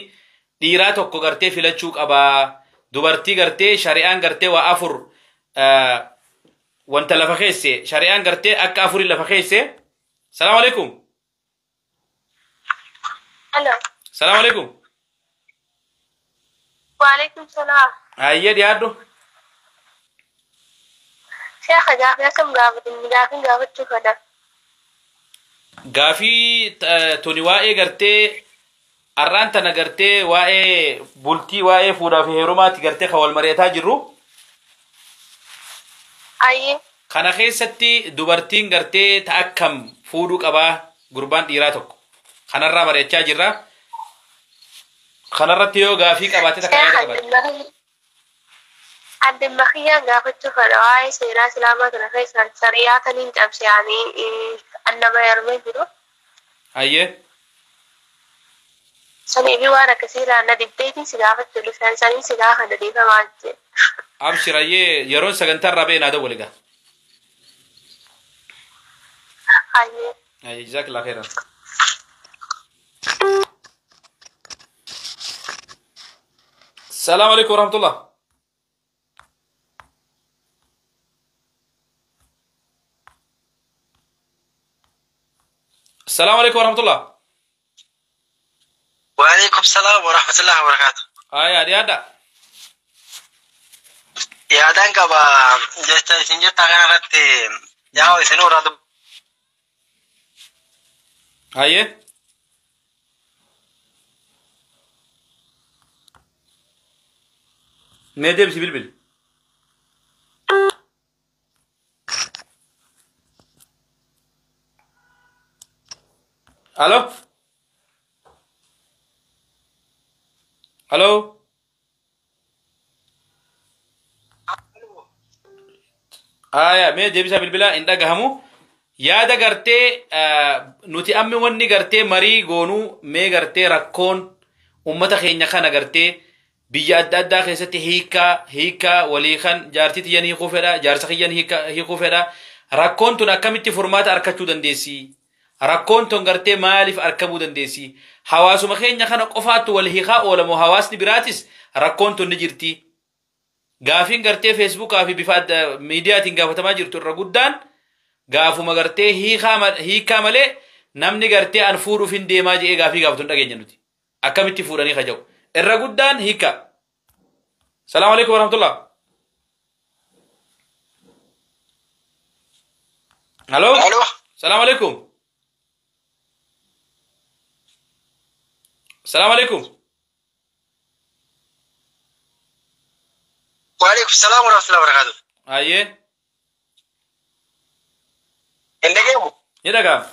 dhiiraa tokko gartee filachuu qaba dubartii gartee shari'aan gartee waa afur wanta lafa keesse shari'aan gartee akka afurii lafa keesse. Salaamu alaykum. Hello. Salaamu alaykum. Wa alaykum salaam. Ayya dhiyaadhu. Sheekha gaafii akkam gaafachuu fedha. Gaafii tuni waa'ee gartee arraan tana gartee waa'ee bultii waa'ee fuudhaa fi heerumaatti gartee kan wal mari'ataa jirru. Ayye. Kana keessatti dubartiin gartee ta akkam fuudhuu qabaa gurbaan dhiiraa tokko kanarraa mari'achaa jirra. خنرت يوغا في قباتي تكايا قبات عند المخيا قافت فرواي سيرا سلامة نفيس سريعة ننجبس يعني أنما يرمي برو أيه سني بيوانا كثيرا أنا دبتي سقافت تلفان سني سقافة نديفة مانتي أبشر أيه يرون سجنتر ربنا هذا ولقى أيه أيه جزاك الله خيرا السلام عليكم ورحمة الله السلام عليكم ورحمة الله وعليكم السلام ورحمة الله وبركاته يا رياضة يا دانك با جست سنجت أنا رت يا هو سنور هذا أيه نادي بس بلبل الو الو مي ديبسا بالبلا اندا غهمو يادا غرتي نوتي امي وني غرتي مري غونو مي غرتي ركون امتا خينيا خانا غرتي بيا اددا خيستي هيكا وليخن جارتي يني خوفدا جارسخيان هي خوفدا ركون تنا كمتي فورمات اركچو دنديسي ركون تنغرتي مالف اركبو دنديسي حواسو مخينيا خانا قفاتو والهيخا ولا مو حواسني براتس ركون تنجرتي غافين غرتي فيسبوك افي بفاد ميديا تنغافتما جرتو رغودان غافو مغرتي هيكا مالي نمني غرتي ان فورو فين ديماجي اي غافي غافتون دغيننوتي اكامتي فوراني خجاو الرغودان هيكا السلام عليكم ورحمه الله الو السلام عليكم السلام عليكم وعليكم السلام ورحمة الله وبركاته ايه عندك يدغام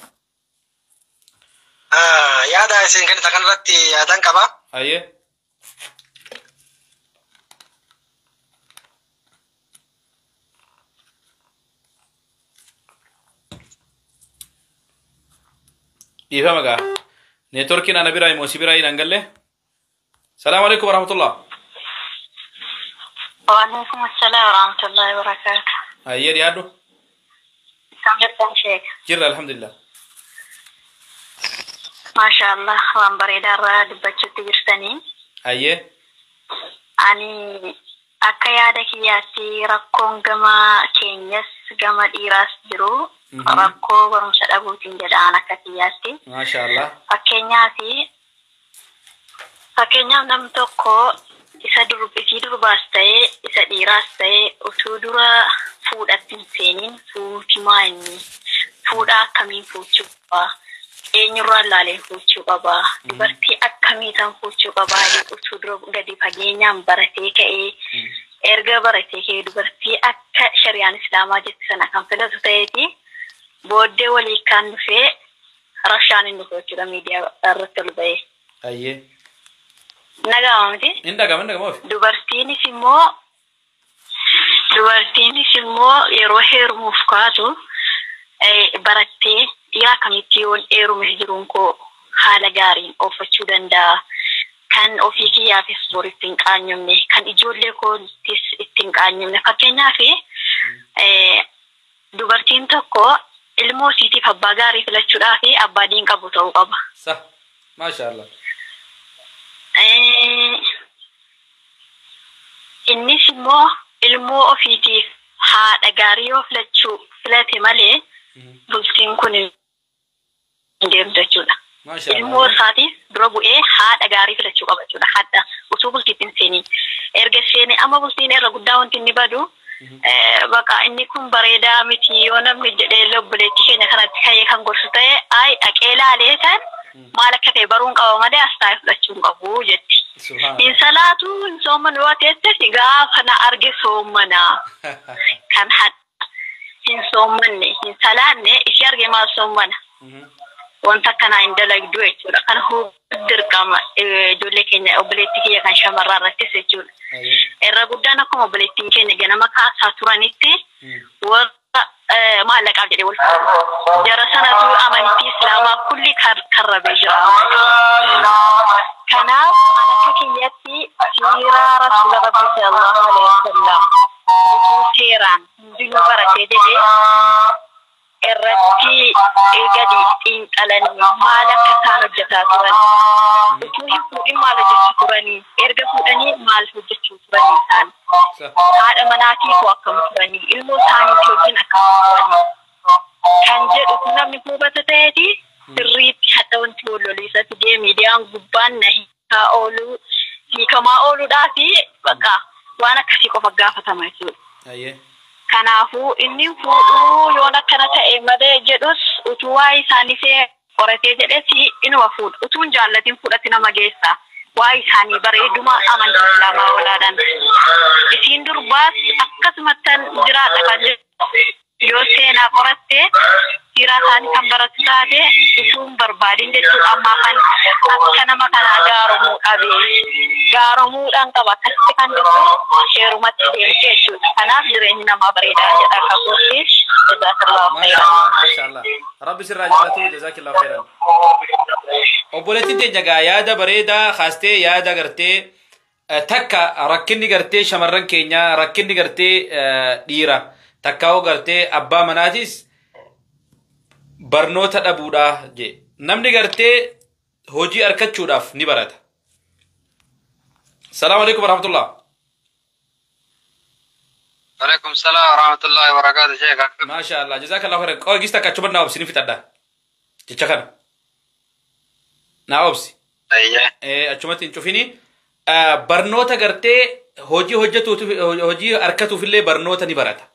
يا دا سين كان تكن رت يا دانك با ايه يفهمك نتوركين انا براي موسي براي نانغله السلام عليكم ورحمه الله وعليكم السلام ورحمة الله وبركاته ايه رياضو كم شيخ جرا الحمد لله ما شاء الله وان بريدا راد بچت جرتني ايه اني اكيادك ياتي ركون جما كينيس جما ديراس جرو ركو ورمش ابوتين جدانا كتياتي ما شاء الله fakkeenya nam tokko isa durbaas ta'e isa dhiiraas ta'e utuu dura fuudhatti seenin fuutimaa inni fuudha akkamiin fuuchuu qaba eenyurraa laaleen fuuchuu qaba dubartii akkamiitan fuuchuu qaba utuu dura gadi fageenyaan baratee ka'ee erga baratee ka'ee dubartii akka shari'aan islaamaa jetti sana kan filatu ta'eeti booddee walii kan dhufee rashaan inni gochuudha miidiyaa irratti ol ba'ee. Ayyee. Nagaamti. Indagama. Dubartiinis immoo yeroo heerumuuf kaatu barattee dhiyaa kamitti yoon heerume jiruun koo haala gaariin oofachuu danda'a. Kan ofii kiyyaafis bor ittiin qaanyamne kan ijoollee kootis ittiin qaanyamne fakkeenyaaf dubartiin tokko ilmoo isiitiif abbaa gaarii filachuudhaaf abbaa diin qabu ta'uu qaba. Sah, maashaallah. Innis immoo ilmoo ofiitiif haadha gaarii yoo filate malee bultiin kun hin deemtu jechuudha. Ilmoo isaatiif dura bu'ee haadha gaarii filachuu qaba jechuudha. Haadha utuu bultiitti hin seeniin. Erga seenee amma bultiin irra guddaa wanti inni badu baqa inni kun bareedaa miti yoo namni jedhee lobboleetti keenya kanatti ka'ee kan gorsu ta'e ay dhaqee laalee tan maal akka ta'e baruun qaba malee as taa'ee fudhachuun qabu jetti. Hin salaatu hin soomman yoo ta'etti gaafa na arge soommana kan hadha hin soommanne hin salaanne ishee arge maal soommana wanta kana indalagdu jechuudha. Kan dirqama ijoollee keenya obboleettii kiyya kan shamarraa irrattis jechuudha. Irra guddaan akkuma obboleettiin keenya ganama kaasaa turanitti warra maallaqaaf jedhee wal fuudhu. Jara sanatu amantii islaamaa kulli karrabee jira. Kanaaf ana akka kiyyatti siiraa rasuula rabbii sallallahu alaihi wasallam utuu seeraan hundinuu baratee jedhee irratti gadi xiinxalanii maal akka isaan hojjetaa turan utuu hin fuudhin maal hojjechuu turanii erga fuudhanii maal hojjechuu turanii isaan haadha manaatiitu akkam turanii ilmoo isaaniitii wajjin akkam turanii kan jedhu namni hubata ta'eeti sirriitti hadha wanti walloliisatti deemee miidiyaan gubbaan na hiikamaa ooluudhaa fi bakka waan akkasii qofa gaafatama jechuudha. Kanaafuu inni fuudhuu yoon akkana ta'e malee jedhus utuu waa'ee isaanii qoratee jedhetti inuma fuudha. Utuu hin jaallatin fudhatti nama geessa. Waa'ee isaanii bareeduma amantii islaamaa olaadhaan. Isiin durbaas akkasumattan jiraadha kan jedhu yoo seenaa qorattee siiraa isaanii kan baratu taate utuu hin barbaadin jechuudha. Ammaa kan akka nama kanaa gaaromuu qabee gaaromuudhaan qaba akkasitti kan jettu heerumatti deemte jechuudha. Kanaaf jireenyi namaa bareedaa jedha akka kootti jazaakallahu khairan. Maashaallah. Rabbi sirraa jaalatu jazaakallahu khairan. Obboleettiin teenya gaa yaada bareedaa kaastee yaada gartee takka rakkinni gartee shamarran keenya rakkinni gartee dhiira takkaa'oo gartee abbaa manaatis barnoota dhabuudha je namni gartee hojii argachuudhaaf ni barata. السلام عليكم ورحمة الله. وعليكم السلام ورحمة الله وبركاته شيخ. ما شاء الله جزاك الله خير. قوي جستك أشوفنا ناوبسي نفيت أدا. تشكرنا. ناوبسي. أيه. أشوفت نشوفيني. برنوتا قرتي هوجي أركتو في اللي برنوتا نبرتا.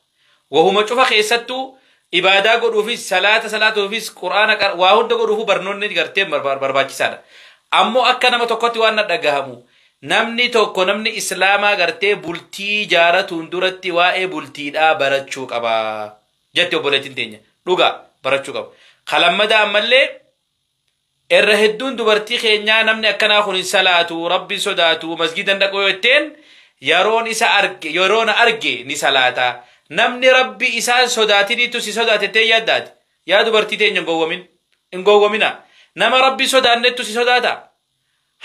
وهو ما تشوفه خيستو إبادة قدو في صلاة في قرآن واحد قدو في برنون قرتي برباجي سادا. أمو أكنا ما تقطي وانا دعاهمو. Namni tokko namni islaamaa gartee bultii jaaratuun duratti waa'ee bultiidhaa barachuu qaba. Jette obboleettiin teenya dhugaa barachuu qaba. Kalammadaa ammallee irra hedduun dubartii keenyaa namni akkanaa kun salaatu rabbi sodaatu masgidan dhaqoo yoo jetteen yeroon arge ni salaata. Namni rabbi isaa sodaatiniitu si sodaatettee yaaddaati. Yaa dubartii teenya hin gowwomina. Nama rabbi sodaannettu si sodaata.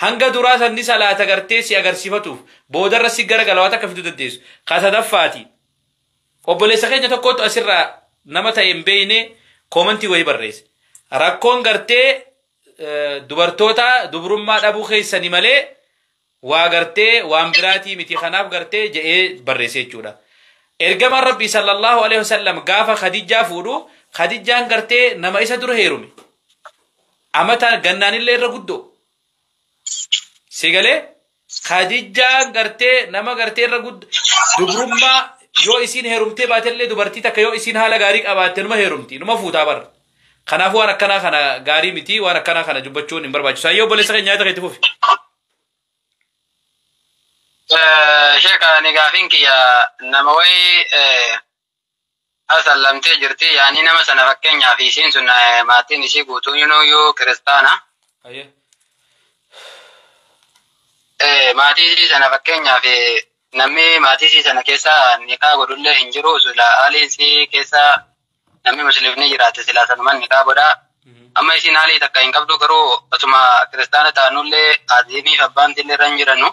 Hanga duraasan ni salaata gartee si agarsiifatuuf boodarra si gara galawaata akka fiduu dandeessu. Kasadaffaati. Obboleessa keenya tokkotu asirraa nama ta'e hin beeyne koomantii wayii barreesse. Rakkoon gartee dubartoota dubrummaa dhabuu keessanii malee waa gartee waan biraatii miti kanaaf gartee je'ee barreesse jechuudha. Ergamaan Rabbii sallallahu alaihi wasallam gaafa Khadijaa fuudhu Khadijaan gartee nama isa dura heerume. Amataan gannaanillee irra guddoo. Sigale Khadijaan gartee nama gartee irra dubrummaa yoo isiin heerumtee baatellee dubartii takka yoo isiin haala gaarii qabaatte numa heerumti numa fuutaa barra. Kanaaf waan akkanaa kana gaarii miti waan akkanaa kana dubbachuun hin barbaachisu. Ayyoo obboleessa keenya nyaata keetti fufi. Sheekha ni gaafin kiyya nama wayii asallamtee jirti yaani nama sana fakkeenyaaf isiin sun maatiin ishii guutuu yoo kiristaana. Maatii sana fakkeenyaaf namni maatii sana keessa niqaa godhullee hin jiru sila haalii keessa namni musliimni jiraate sila sanuman niqaa godhaa. Amma isiin haalii takka hin qabdu garuu osuma kiristaana taanullee aziimiif abbaantillee irra hin jiranu.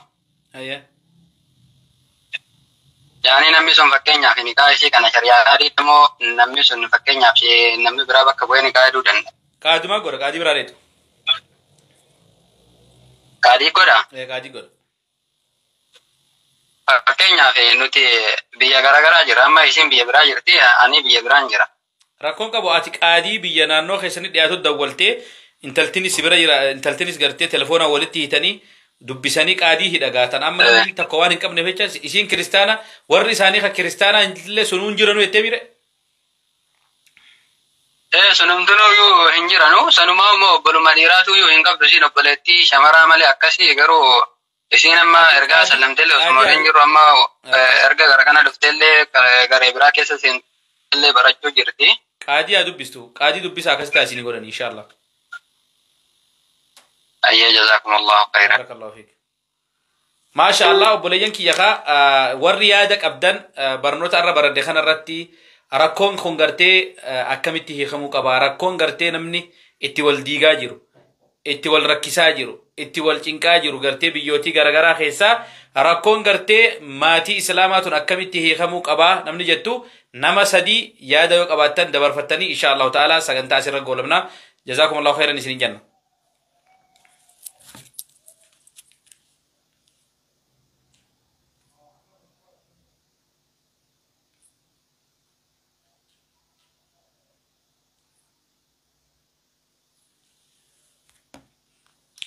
Yaani namni sun fakkeenyaaf niqaa ishii kana shari'aa dhiitamoo namni sun fakkeenyaaf namni biraa bakka bu'ee niqaa heduu danda'a. Qaaduma godha qaadii biraa dheetu. Qaadii godha? Qaadii godha. Fakkeenyaaf nuti biyya garaagaraa jira. Amma isiin biyya biraa jirti. Ani biyya biraan jira. Rakkoon qabu ati qaadii biyya naannoo keessatti dhiyaatu dawwaltee intaltinis bira jira. Intaltinis gartee telefoonaan walitti hiitanii dubbisanii qaadii hidhagaatan. Amma namni takka waan hin qabneef jecha isiin kiristaana warri isaanii kan kiristaanaa illee sunuun jiranu jettee mire. Sunumtunuyyuu hin jiranu. Sanumaa immoo obboluma dhiiraatuyyuu hin qabdu isiin obboleettii shamaraa malee akkasii garuu isiin amma ergaa sallamteellee osuma hin jiru amma erga gara kana dhufteellee garee biraa keessa seenteellee barachuu jirti. Qaadii haa dubbistu. Qaadii dubbisaa akkas taasisanii godhan inshaallah. أي جزاكم الله خيرا. بارك الله فيك. ما شاء الله وبليجن كي يخا والريادك أبدا برنوت أرى برد خان الرتي أراكون خنجرتي أكملتي هي خمو كبا أراكون غرتي نمني اتوال ديجا جرو اتوال ركيسا جرو اتوال تنكا جرو غرتي بيوتي غرغرا خيسا أراكون غرتي ماتي إسلامات أكملتي هي خمو كبا نمني جتو نما سدي يادا يوك أباتن دبر فتني إن شاء الله تعالى سجنتا سر قولنا جزاكم الله خيرا نسين جنة.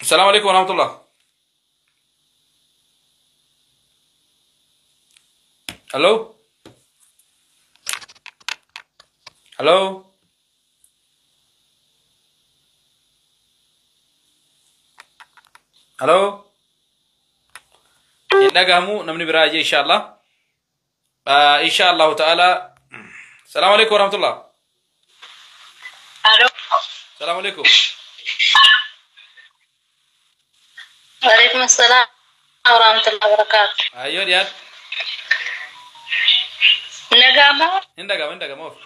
السلام عليكم ورحمة الله. الو الو الو ينقامو نمني براجي ان شاء الله. ان شاء الله تعالى. السلام عليكم ورحمة الله. الو السلام عليكم. وعليكم السلام ورحمة الله وبركاته. ايوه رياض نجامة عندك والله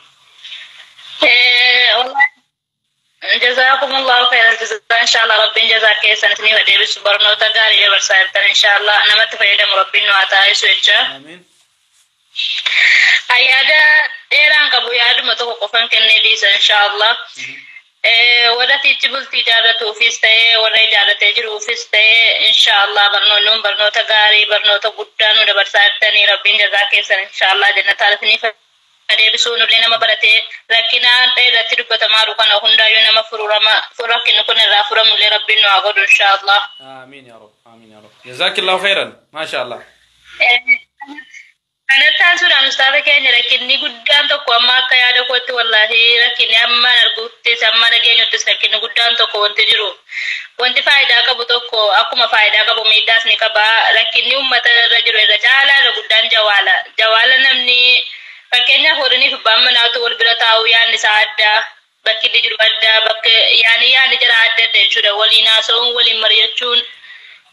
جزاكم الله خير الجزاء إن شاء الله. ربي جزاك سنتني ودي بسبرنو تجاري جبر سالتن إن شاء الله. أنا متفائلة مربي إنه أتاي سويتشا. امين. أيادا إيران كبو يادو متوقع قفن كنيديس إن شاء الله. ودا تيجبل تجارة توفيسته ودا تجارة تجرو فيسته إن شاء الله. برنو برنو تجاري برنو تبودان ودا برسالتني ربي جزاك سن إن شاء الله. جنة تعرفني فدي بسونو لنا ما برته لكن تيجا تربى تمارو كنا هندا يونا ما فرق كنا رافرم لربي نعبد إن شاء الله. امين يا رب امين يا رب. جزاك الله خيرا ما شاء الله. أنا تانسون أنا استاذ كأني لكن نقدان تقوى ما كيادا قلت والله لكن أما نرجوت سما نجيني تسلكن نقدان تقوى انتجرو وانت فايدة كبتوكو أكو ما فايدة كبو ميداس نكبا لكن يوم ما ترجع الرجالة نقدان جوالا نمني فكأني هورني في بام ناتو والبلاتاو يعني سعادة بكي دجرو أدا بك يعني جرا أدا تجرا ولينا سون ولي مريتشون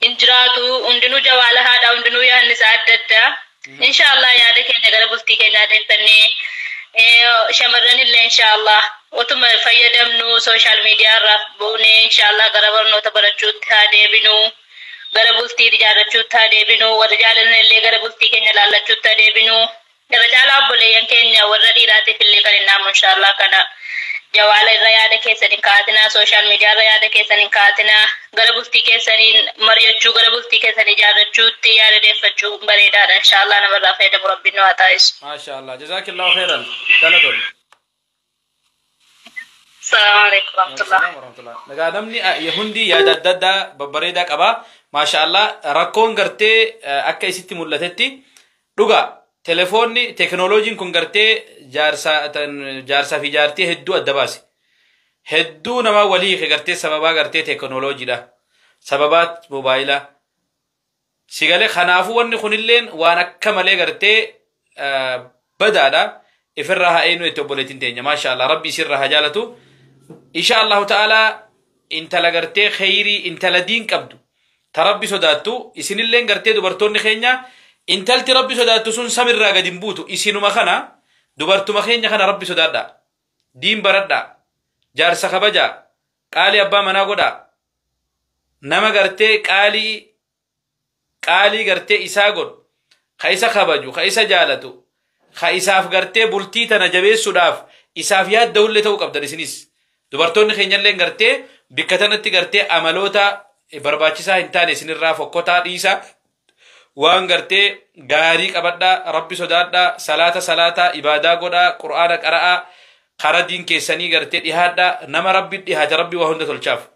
إنجراتو عندنو جوالا هذا عندنو يعني سعادة إن شاء الله يا ذلك نجار بستي كنا دفني شمرني الله إن شاء الله وتم فيدم نو سوشيال ميديا رفبوني إن شاء الله غربر نو تبرجوت هذا بنو غربستي رجالجوت هذا بنو ورجالنا اللي غربستي كنا لالجوت هذا بنو رجال أبولي ينكني وردي راتي في اللي كنا إن شاء الله كنا جوال الرياضة كيسن كاتنا سوشيال ميديا الرياضة كيسن كاتنا غربستي كيسن مريتشو غربستي كيسن جارتشو تيار دفتشو بريدار إن شاء الله نمر رافيد مربينو أتايس. ما شاء الله جزاك الله خيرا. تلدل. السلام عليكم ورحمة الله. ورحمة الله. نقدمني يهندي يا ددا ببريدا كبا ما شاء الله ركون قرتي أكيد ستي مولتتي لقى تلفوني تكنولوجي كون قرتي جارسا في جارتي هدو الدباسي هدو نما ولي قرتي سببا قرتي تكنولوجي لا سببات موبايلا سيغالي خنافو وني خنلين وانا كمالي قرتي بدادا افرها اينو يتوبولتين تينيا ما شاء الله ربي سرها جالتو ان شاء الله تعالى انت لقرتي خيري انت لدين كبدو تربي صداتو اسن اللين قرتي دبرتوني خينيا انتلتي ربي صداتو سن سمر راقا دنبوتو اسنو مخنا دبرتو مخينيا خنا ربي صدادا دين بردا جارسا خبجا قالي أبا منا قدا نما قرتي قالي قرتي إسا قد خيسا خبجو خيسا جالتو خيساف قرتي بلتي تنجبه سداف إسافيات دولة تو قبضر سنيس دبرتون خينيان لين قرتي بكتنتي قرتي عملوتا برباچسا انتاني سنرا فقوتا ديسا وان قرتي غاري قبدا ربي صدادا صلاة عبادة قدا قرآن قرآ خرا دين كيساني قرتي ديهادا نما ربي ديهاج ربي وهند تلشاف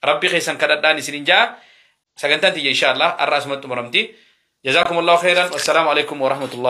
ربي خيسان كدداني سننجا سغنتان تي إن شاء الله الرأس متمرمتي جزاكم الله خيرا والسلام عليكم ورحمة الله.